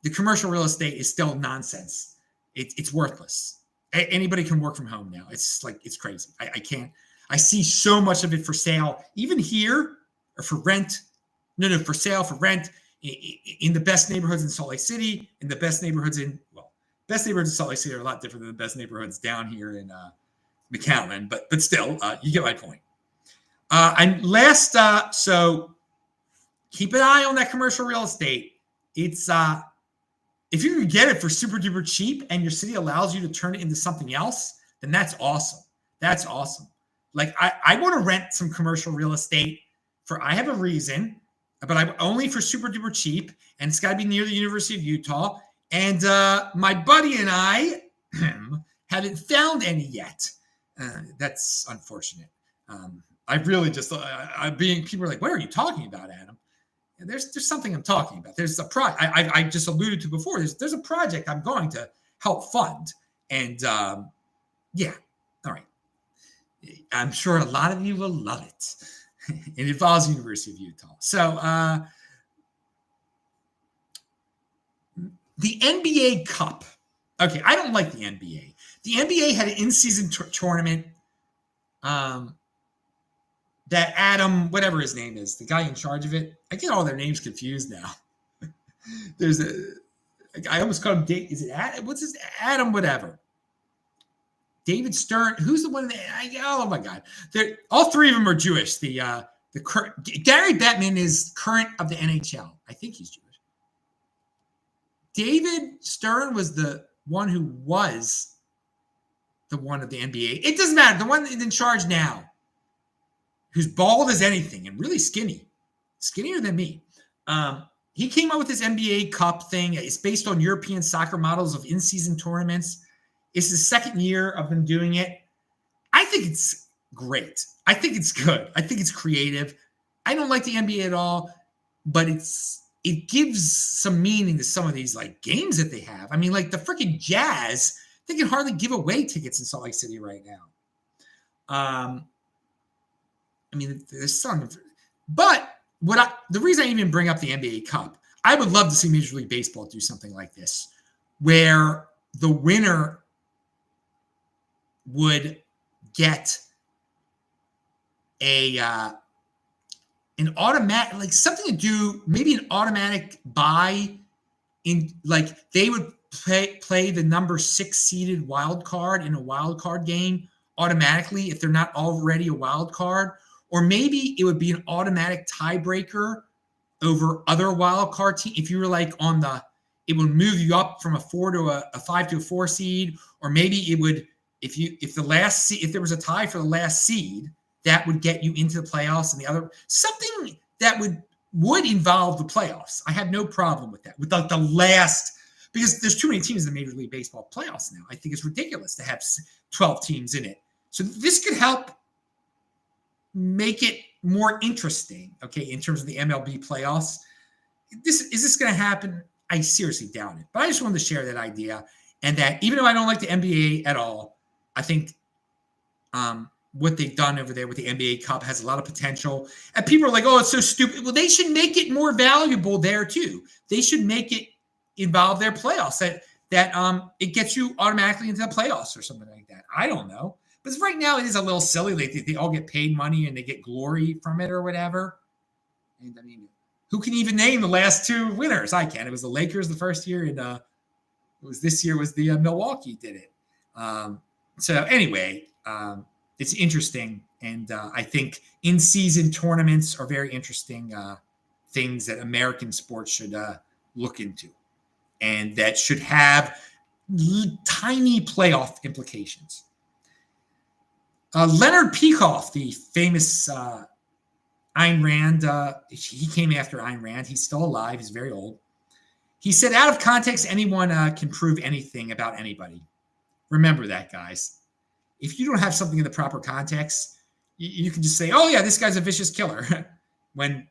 the commercial real estate is still nonsense. It's worthless. Anybody can work from home now. It's like, it's crazy. I can't. I see so much of it for sale, even here, or for rent. No, for sale, for rent, in the best neighborhoods in Salt Lake City, in the best neighborhoods best neighborhoods in Salt Lake City are a lot different than the best neighborhoods down here in McAllen, but still, you get my point. So keep an eye on that commercial real estate. It's if you can get it for super duper cheap and your city allows you to turn it into something else, then that's awesome. That's awesome. Like I want to rent some commercial real estate I have a reason, but I'm only for super duper cheap, and it's got to be near the University of Utah. And my buddy and I haven't found any yet. That's unfortunate. I really just, people are like, what are you talking about, Adam? And there's something I'm talking about. There's a I just alluded to before. There's a project I'm going to help fund. And yeah, all right. I'm sure a lot of you will love it. It involves University of Utah. So the NBA Cup. Okay, I don't like the NBA. The NBA had an in-season tournament that Adam, whatever his name is, the guy in charge of it. I get all their names confused now. I almost call him Dave. Is it Adam? What's his Adam? Whatever. David Stern. Who's the one? Oh my God! All three of them are Jewish. The Gary Bettman is current of the NHL. I think he's Jewish. David Stern was the one who was the one of the NBA. It doesn't matter. The one in charge now, who's bald as anything and really skinny, skinnier than me. He came up with this NBA Cup thing. It's based on European soccer models of in-season tournaments. It's the second year of them doing it. I think it's great. I think it's good. I think it's creative. I don't like the NBA at all, but it gives some meaning to some of these like games that they have. I mean, like the freaking Jazz, they can hardly give away tickets in Salt Lake City right now. I mean, there's some, but the reason I even bring up the NBA Cup, I would love to see Major League Baseball do something like this, where the winner would get an automatic, like something to do, maybe an automatic buy in, like they would play the number 6 seeded wild card in a wild card game automatically if they're not already a wild card, or maybe it would be an automatic tiebreaker over other wild card team. If you were like it would move you up from a 4 to a 5 to a 4 seed, or maybe it would, if there was a tie for the last seed, that would get you into the playoffs, and the other something that would involve the playoffs. I have no problem with that. With the last, because there's too many teams in the Major League Baseball playoffs now. I think it's ridiculous to have 12 teams in it. So this could help make it more interesting, okay, in terms of the MLB playoffs. Is this going to happen? I seriously doubt it. But I just wanted to share that idea, and that even though I don't like the NBA at all, I think what they've done over there with the NBA Cup has a lot of potential. And people are like, oh, it's so stupid. Well, they should make it more valuable there too. They should make it involve their playoffs, that it gets you automatically into the playoffs or something like that. I don't know. But right now it is a little silly. They all get paid money and they get glory from it or whatever. And I mean, who can even name the last 2 winners? I can. It was the Lakers the first year, and this year was the Milwaukee did it. So anyway, it's interesting, and I think in-season tournaments are very interesting things that American sports should look into, and that should have tiny playoff implications. Leonard Peikoff, the famous Ayn Rand, he came after Ayn Rand. He's still alive. He's very old. He said, out of context, anyone can prove anything about anybody. Remember that, guys. If you don't have something in the proper context, you can just say, oh, yeah, this guy's a vicious killer, when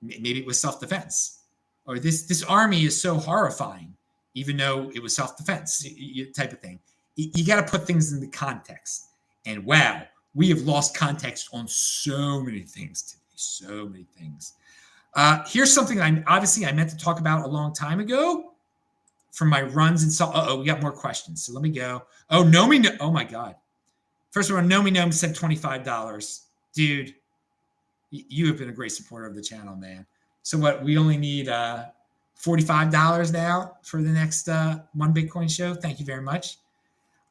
maybe it was self-defense. Or this army is so horrifying, even though it was self-defense, type of thing. You got to put things in the context. And wow, we have lost context on so many things today. So many things. Here's something I meant to talk about a long time ago, from my runs and so. We got more questions. So let me go. Oh, Nomee. Oh my God. First of all, Nomee Nome said $25. Dude, you have been a great supporter of the channel, man. So what? We only need $45 now for the next one Bitcoin show. Thank you very much.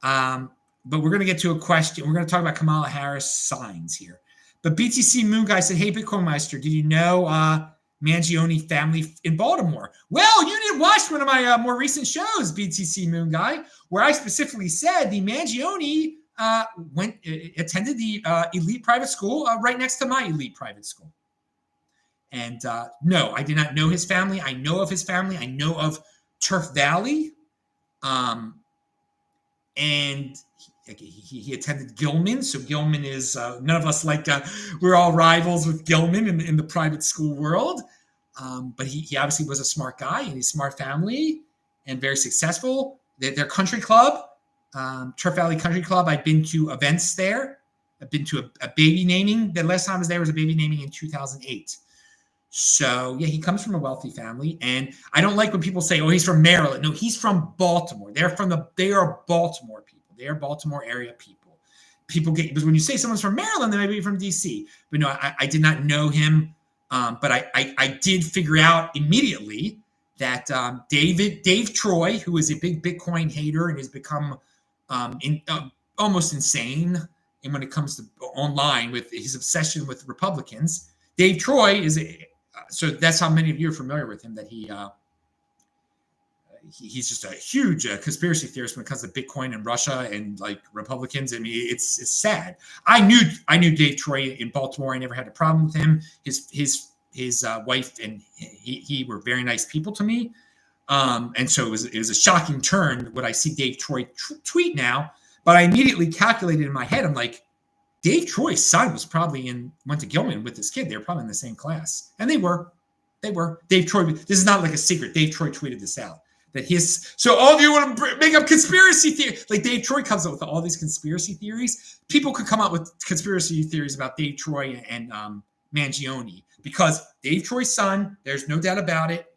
But we're going to get to a question. We're going to talk about Kamala Harris signs here. But BTC Moon Guy said, hey, Bitcoin Meister, did you know Mangione family in Baltimore? Well, you didn't watch one of my more recent shows, BTC Moon Guy, where I specifically said the Mangione attended the elite private school right next to my elite private school. And no, I did not know his family. I know of his family. I know of Turf Valley. And he attended Gilman. So Gilman is, none of us we're all rivals with Gilman in the private school world. But he obviously was a smart guy and he's a smart family and very successful. Their country club, Turf Valley Country Club, I've been to events there. I've been to a baby naming. The last time I was there was a baby naming in 2008. So, yeah, he comes from a wealthy family. And I don't like when people say, oh, he's from Maryland. No, he's from Baltimore. They are Baltimore people. They are Baltimore area people. Because when you say someone's from Maryland, they might be from D.C. But no, I did not know him. But I did figure out immediately that Dave Troy, who is a big Bitcoin hater and has become almost insane and when it comes to online with his obsession with Republicans, Dave Troy is so that's how many of you are familiar with him, that he's just a huge conspiracy theorist when it comes to Bitcoin and Russia and Republicans. I mean, it's sad. I knew Dave Troy in Baltimore. I never had a problem with him. His wife and he were very nice people to me. And so it was a shocking turn when I see Dave Troy tweet now, but I immediately calculated in my head. I'm like, Dave Troy's son was probably went to Gilman with this kid. They were probably in the same class. And they were. Dave Troy, this is not like a secret. Dave Troy tweeted this out. So all of you want to make up conspiracy theories. Like Dave Troy comes up with all these conspiracy theories. People could come up with conspiracy theories about Dave Troy and Mangione because Dave Troy's son, there's no doubt about it,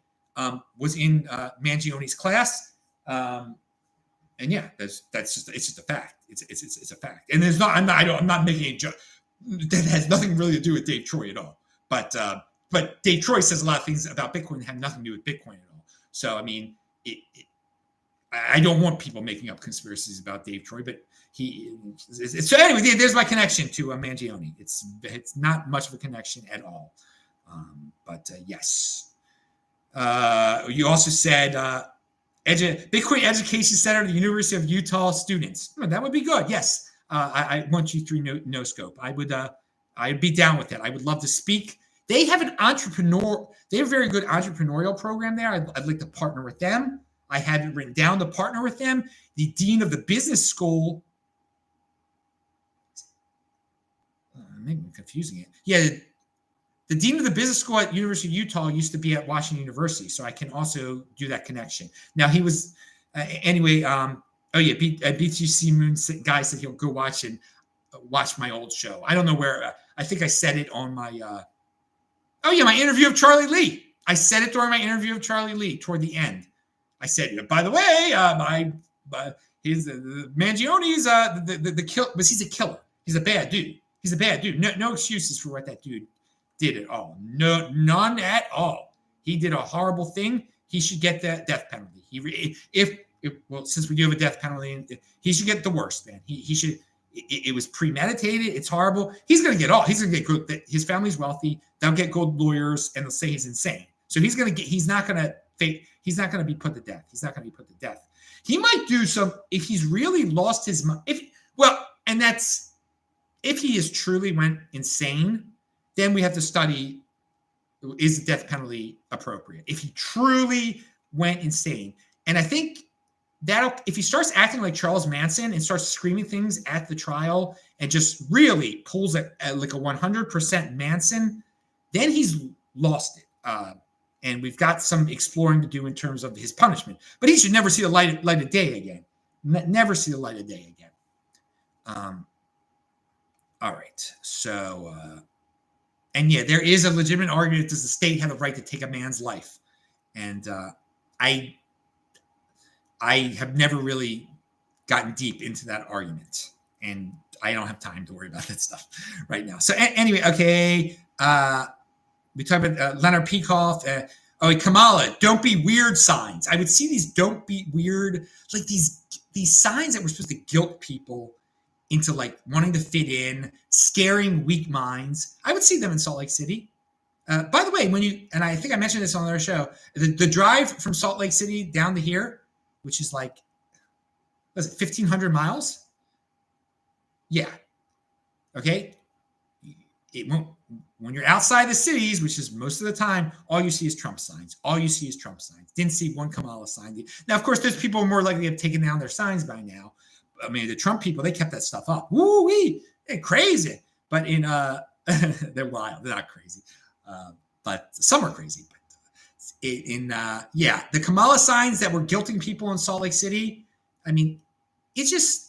was in Mangione's class. And yeah, it's just a fact. It's a fact. And I'm not making a joke. That has nothing really to do with Dave Troy at all. But Dave Troy says a lot of things about Bitcoin that have nothing to do with Bitcoin at all. So I mean, I don't want people making up conspiracies about Dave Troy, but so anyway, there's my connection to Mangione. It's not much of a connection at all. But yes. You also said Bitcoin Education Center at the University of Utah students. That would be good. Yes. I want you through no scope. I'd be down with that. I would love to speak. They have they have a very good entrepreneurial program there. I'd like to partner with them. I had it written down to partner with them. The dean of the business school, maybe I'm confusing it. Yeah, the dean of the business school at University of Utah used to be at Washington University, so I can also do that connection. Now he was, anyway. BTC Moon guy said he'll go watch my old show. I don't know where. I think I said it on my. My interview of Charlie Lee. I said it during my interview of Charlie Lee toward the end. I said, by the way, Mangione's the kill, but he's a killer. He's a bad dude. No excuses for what that dude did at all. No, none at all. He did a horrible thing. He should get the death penalty. Since we do have a death penalty, he should get the worst, man. He should. It was premeditated. It's horrible. He's going to get all. He's going to get good. His family's wealthy. They'll get good lawyers, and they'll say he's insane. So he's going to get. He's not going to be put to death. He might do some if he's really lost his mind. If he is truly went insane, then we have to study: is the death penalty appropriate? If he truly went insane, and I think. If he starts acting like Charles Manson and starts screaming things at the trial and just really pulls like a 100% Manson, then he's lost it. And we've got some exploring to do in terms of his punishment. But he should never see the light of day again. Never see the light of day again. All right. So, and yeah, there is a legitimate argument. Does the state have a right to take a man's life? And I have never really gotten deep into that argument, and I don't have time to worry about that stuff right now. So anyway, okay. We talked about Leonard Peikoff. Kamala, don't be weird signs. I would see these don't be weird, like these signs that were supposed to guilt people into like wanting to fit in, scaring weak minds. I would see them in Salt Lake City. By the way, and I think I mentioned this on our show, the drive from Salt Lake City down to here, which is like, was it 1,500 miles? Yeah. Okay. It won't. When you're outside the cities, which is most of the time, all you see is Trump signs. All you see is Trump signs. Didn't see one Kamala sign. Now, of course, there's people more likely to have taken down their signs by now. I mean, the Trump people, they kept that stuff up. Woo-wee! They're crazy. But they're wild. They're not crazy. But some are crazy. But the Kamala signs that were guilting people in Salt Lake City, I mean, it's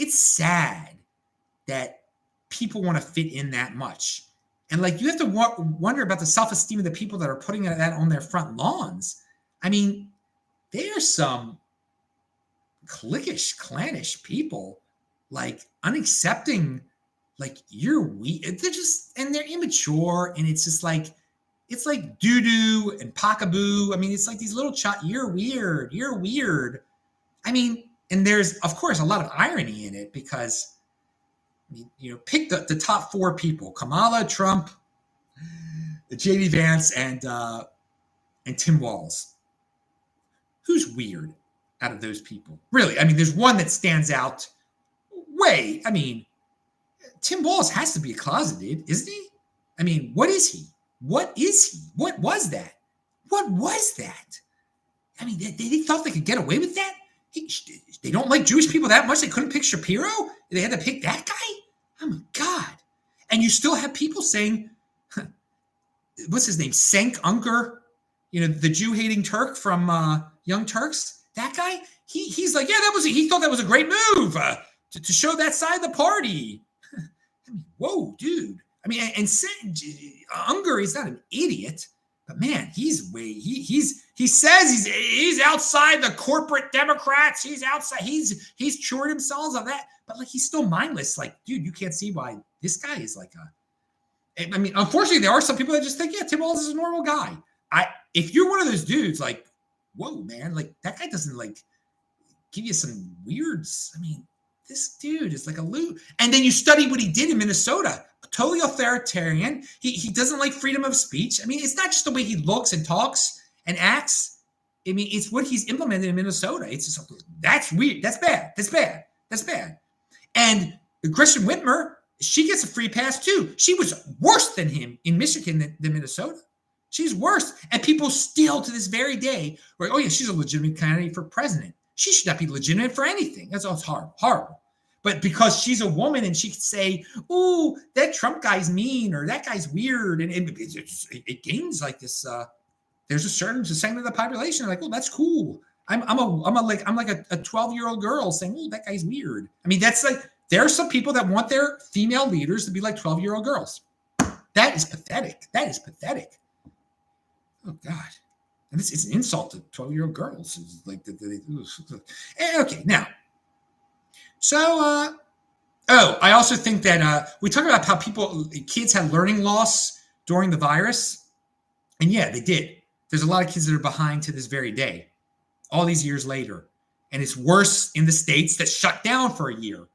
sad that people want to fit in that much. And like, you have to wonder about the self-esteem of the people that are putting that on their front lawns. I mean, they are some cliquish, clannish people, like unaccepting, like you're weak. They're immature. And it's just like, it's like doo-doo and pockaboo. I mean, it's like these little you're weird. I mean, and there's, of course, a lot of irony in it because, pick the top four people: Kamala, Trump, J.D. Vance, and Tim Walz. Who's weird out of those people? Really? I mean, there's one that stands out. I mean, Tim Walz has to be closeted, isn't he? I mean, what is he? What was that? I mean, they thought they could get away with that? They don't like Jewish people that much. They couldn't pick Shapiro. They had to pick that guy. Oh my God! And you still have people saying, "What's his name? Cenk Uygur, the Jew-hating Turk from Young Turks." That guy, he's like, yeah, he thought that was a great move to show that side of the party. I mean, whoa, dude. I mean, and Uygur is not an idiot. But man, he says he's outside the corporate Democrats. He's outside. He's cured himself of that. But like, he's still mindless. Like, dude, you can't see why this guy is like I mean, unfortunately, there are some people that just think, yeah, Tim Walz is a normal guy. If you're one of those dudes, like, whoa, man, like that guy doesn't like give you some weirds. I mean, this dude is like a loot. And then you study what he did in Minnesota. Totally authoritarian. He doesn't like freedom of speech. I mean, it's not just the way he looks and talks and acts. I mean, it's what he's implemented in Minnesota. It's just, that's weird. That's bad. And Christian Whitmer, she gets a free pass too. She was worse than him in Michigan than Minnesota. She's worse. And people still to this very day, like, oh yeah, she's a legitimate candidate for president. She should not be legitimate for anything. That's all horrible. But because she's a woman and she could say, "Ooh, that Trump guy's mean," or "that guy's weird," and it gains like this. There's a certain segment of the population like, "Oh, that's cool." I'm like a 12-year-old girl saying, "Oh, that guy's weird." I mean, that's like, there are some people that want their female leaders to be like 12-year-old girls. That is pathetic. Oh God, and it's an insult to 12-year-old girls. It's like okay now. So, I also think that we talk about how kids had learning loss during the virus. And yeah, they did. There's a lot of kids that are behind to this very day, all these years later. And it's worse in the states that shut down for a year.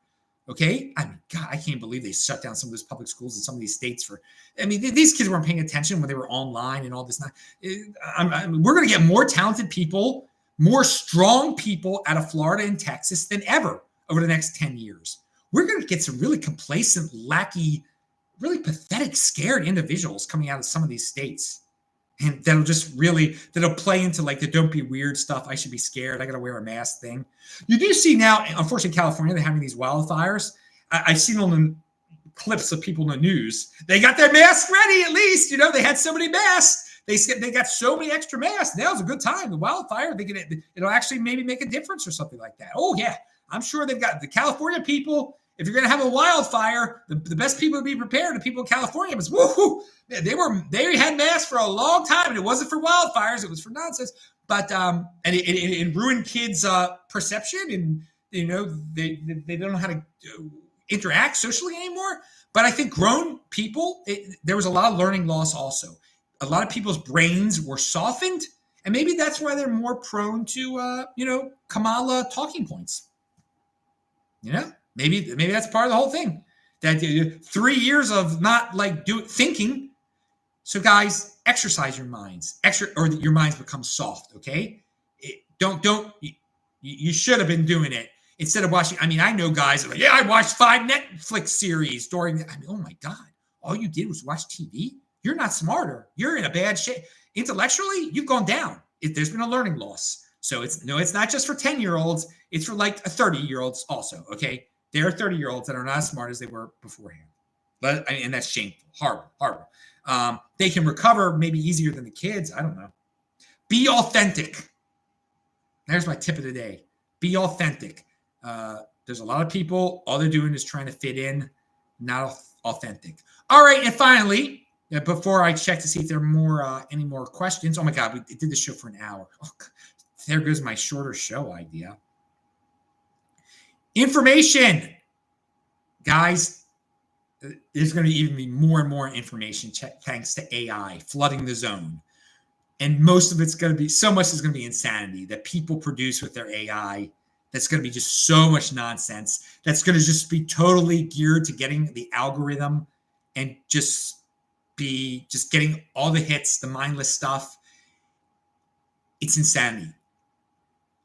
Okay? I mean, God, I can't believe they shut down some of those public schools in some of these states these kids weren't paying attention when they were online and all this. We're going to get more talented people, more strong people out of Florida and Texas than ever over the next 10 years. We're going to get some really complacent, lackey, really pathetic, scared individuals coming out of some of these states. And that'll play into like the don't be weird stuff. I should be scared. I got to wear a mask thing. You do see now, unfortunately, California, they're having these wildfires. I've seen on the clips of people in the news. They got their masks ready, at least. They had so many masks. They got so many extra masks. Now's a good time. The wildfire, it'll actually maybe make a difference or something like that. Oh, yeah. I'm sure they've got the California people. If you're going to have a wildfire, the best people to be prepared, the people in California, was woohoo. They had masks for a long time, and it wasn't for wildfires. It was for nonsense. but and it ruined kids' perception, and they don't know how to interact socially anymore. But I think grown people, there was a lot of learning loss also. A lot of people's brains were softened, and maybe that's why they're more prone to Kamala talking points. Maybe that's part of the whole thing. That 3 years of not thinking. So guys, exercise your minds. Or your minds become soft. Okay, you should have been doing it instead of watching. I mean, I know guys are like, yeah, I watched 5 Netflix series during. Oh my God, all you did was watch TV. You're not smarter. You're in a bad shape intellectually. You've gone down. There's been a learning loss. So it's not just for 10-year-olds. It's for like 30-year-olds also. Okay, there are 30-year-olds that are not as smart as they were beforehand. And that's shameful, horrible. They can recover maybe easier than the kids. I don't know. Be authentic. There's my tip of the day. Be authentic. There's a lot of people, all they're doing is trying to fit in, not authentic. All right, and finally, before I check to see if there are any more questions. Oh my God, we did the show for an hour. Oh, there goes my shorter show idea. Information. Guys, there's going to even be more and more information thanks to AI flooding the zone. And most of it's going to be, so much is going to be insanity that people produce with their AI. That's going to be just so much nonsense. That's going to just be totally geared to getting the algorithm and just getting all the hits, the mindless stuff. It's insanity.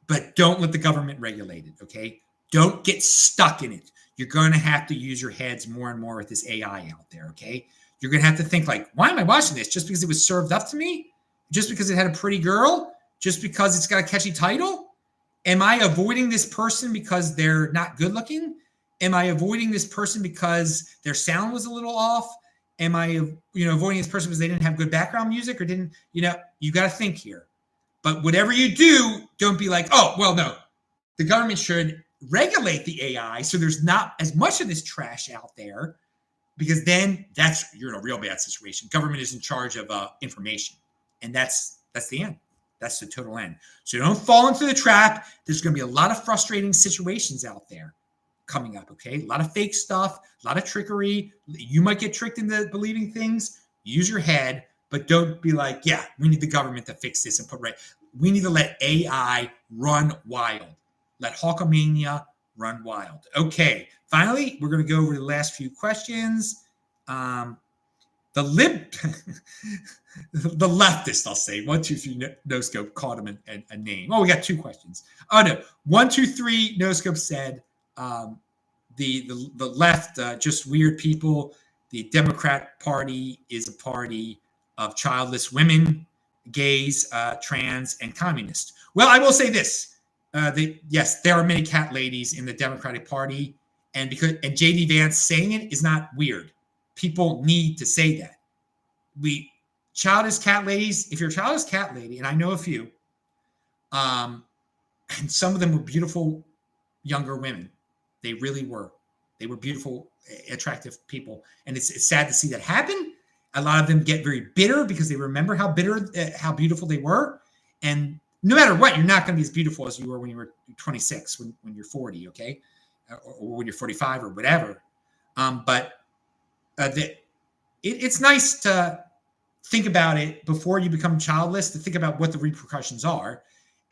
But don't let the government regulate it, okay? Don't get stuck in it. You're going to have to use your heads more and more with this AI out there, okay? You're going to have to think like, why am I watching this? Just because it was served up to me? Just because it had a pretty girl? Just because it's got a catchy title? Am I avoiding this person because they're not good looking? Am I avoiding this person because their sound was a little off? Am I, avoiding this person because they didn't have good background music or didn't, you got to think here. But whatever you do, don't be like, oh, well, no. The government should regulate the AI so there's not as much of this trash out there, because then you're in a real bad situation. Government is in charge of information, and that's the end. That's the total end. So don't fall into the trap. There's going to be a lot of frustrating situations out there coming up, okay? A lot of fake stuff, a lot of trickery. You might get tricked into believing things. Use your head, but don't be like, yeah, we need the government to fix this and put right. We need to let AI run wild. Let Hawkamania run wild. Okay, finally, we're going to go over the last few questions. The leftist, I'll say, 1, 2, 3, no scope called him a name. Oh, we got 2 questions. Oh no, 1, 2, 3, no scope said the left just weird people. The Democrat Party is a party of childless women, gays, trans, and communists. Well, I will say this. Yes, there are many cat ladies in the Democratic Party, and J.D. Vance saying it is not weird. People need to say that. Childless cat ladies, if you're a childless cat lady, and I know a few, and some of them were beautiful younger women. They really were. They were beautiful, attractive people. And it's sad to see that happen. A lot of them get very bitter because they remember how beautiful they were. And no matter what, you're not going to be as beautiful as you were when you were 26, when you're 40, okay? Or when you're 45 or whatever. It's nice to think about it before you become childless, to think about what the repercussions are.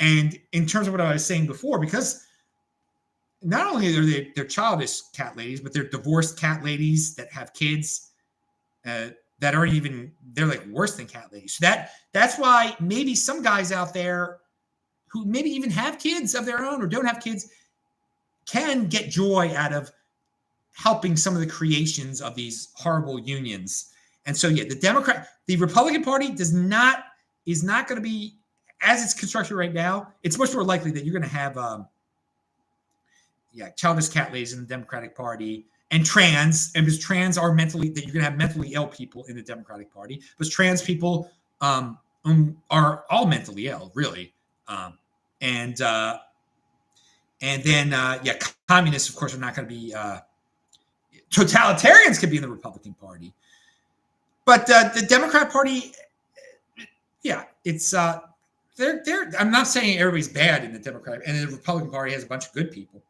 And in terms of what I was saying before, because not only are they're childish cat ladies, but they're divorced cat ladies that have kids that aren't even, they're like worse than cat ladies. So that's why maybe some guys out there who maybe even have kids of their own or don't have kids can get joy out of helping some of the creations of these horrible unions. And so, yeah, the Republican Party is not going to be, as it's constructed right now, it's much more likely that you're going to have, childish cat ladies in the Democratic Party and trans, and because trans are that you're going to have mentally ill people in the Democratic Party, because trans people are all mentally ill, really. And then communists, of course, are not going to be, totalitarians could be in the Republican Party. But the Democrat Party, it's I'm not saying everybody's bad in the Democratic and the Republican Party has a bunch of good people.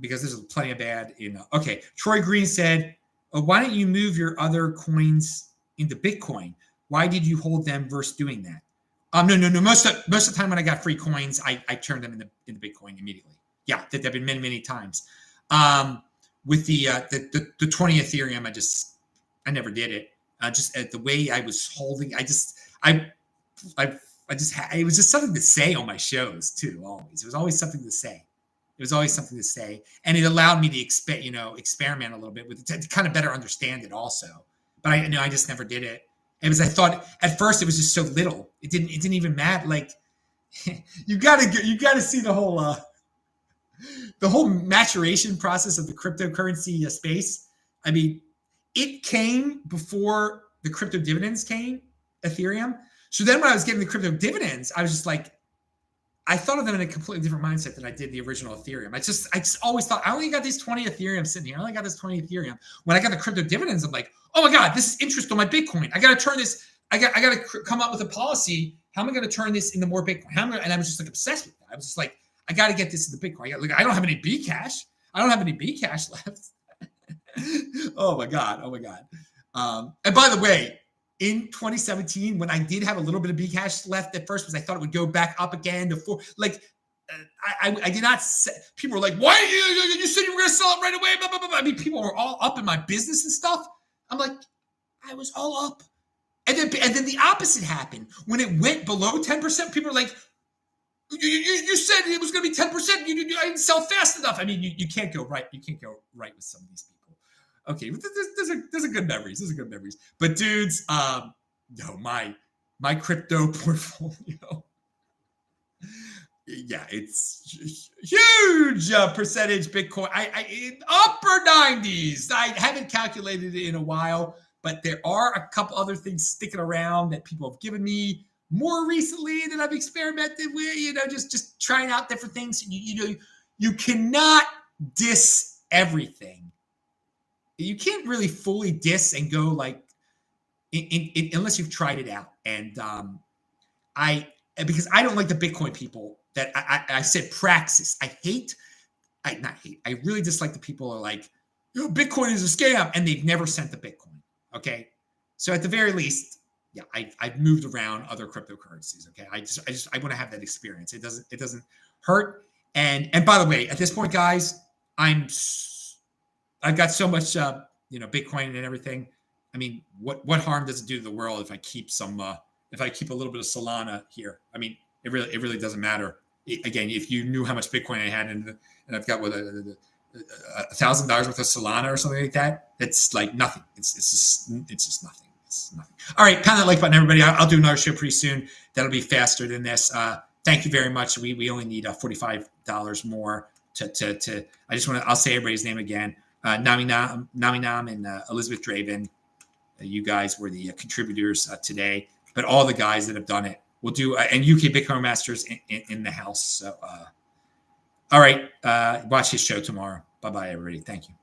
Because there's plenty of bad okay. Troy Green said, why don't you move your other coins into Bitcoin? Why did you hold them versus doing that? No. Most of the time when I got free coins, I turned them into Bitcoin immediately. Yeah, that have been many times. With the 20 Ethereum, I never did it. Just at the way I was holding, it was just something to say on my shows too. Always, it was always something to say. It was always something to say, and it allowed me to experiment a little bit with it to kind of better understand it also. But I just never did it. It was, I thought at first it was just so little. It didn't even matter. Like you gotta see the whole maturation process of the cryptocurrency space. I mean, it came before the crypto dividends came, Ethereum. So then when I was getting the crypto dividends, I was just like, I thought of them in a completely different mindset than I did the original Ethereum. I just always thought, I only got these 20 Ethereum sitting here. I only got this 20 Ethereum. When I got the crypto dividends, I'm like, oh my God, this is interest on my Bitcoin. I got to turn this. I got to come up with a policy. How am I going to turn this into more Bitcoin? And I was just like obsessed with that. I was just like, I got to get this into Bitcoin. I don't have any B cash. I don't have any B cash left. Oh my God. And by the way, in 2017, when I did have a little bit of B cash left at first, because I thought it would go back up again to 4. Like, I did not. People were like, "Why you said you were going to sell it right away?" Blah, blah, blah. I mean, people were all up in my business and stuff. I'm like, I was all up, and then the opposite happened when it went below 10%. People were like, "You said it was going to be 10%. I didn't sell fast enough." I mean, you can't go right. You can't go right with some of these people. Okay, there's a good memories. But dudes, no, my crypto portfolio, yeah, it's huge percentage Bitcoin. I upper 90s. I haven't calculated it in a while, but there are a couple other things sticking around that people have given me more recently that I've experimented with. Just trying out different things. You cannot diss everything. You can't really fully diss and go like, unless you've tried it out. And because I don't like the Bitcoin people that I said praxis. I really dislike the people who are like, Bitcoin is a scam, and they've never sent the Bitcoin. Okay, so at the very least, yeah, I've moved around other cryptocurrencies. Okay, I want to have that experience. It doesn't hurt. And by the way, at this point, guys, I've got so much, Bitcoin and everything. I mean, what harm does it do to the world if I keep if I keep a little bit of Solana here? I mean, it really doesn't matter. Again, if you knew how much Bitcoin I had and I've got $1,000 worth of Solana or something like that, it's like nothing. It's just nothing. It's nothing. All right, pound that like button, everybody. I'll do another show pretty soon. That'll be faster than this. Thank you very much. We only need $45 more to. I'll say everybody's name again. Nomee Nome and Elizabeth Drayven, you guys were the contributors today, but all the guys that have done it will do, and UK Bitcoin Masters in the house. So, all right, watch his show tomorrow. Bye-bye, everybody. Thank you.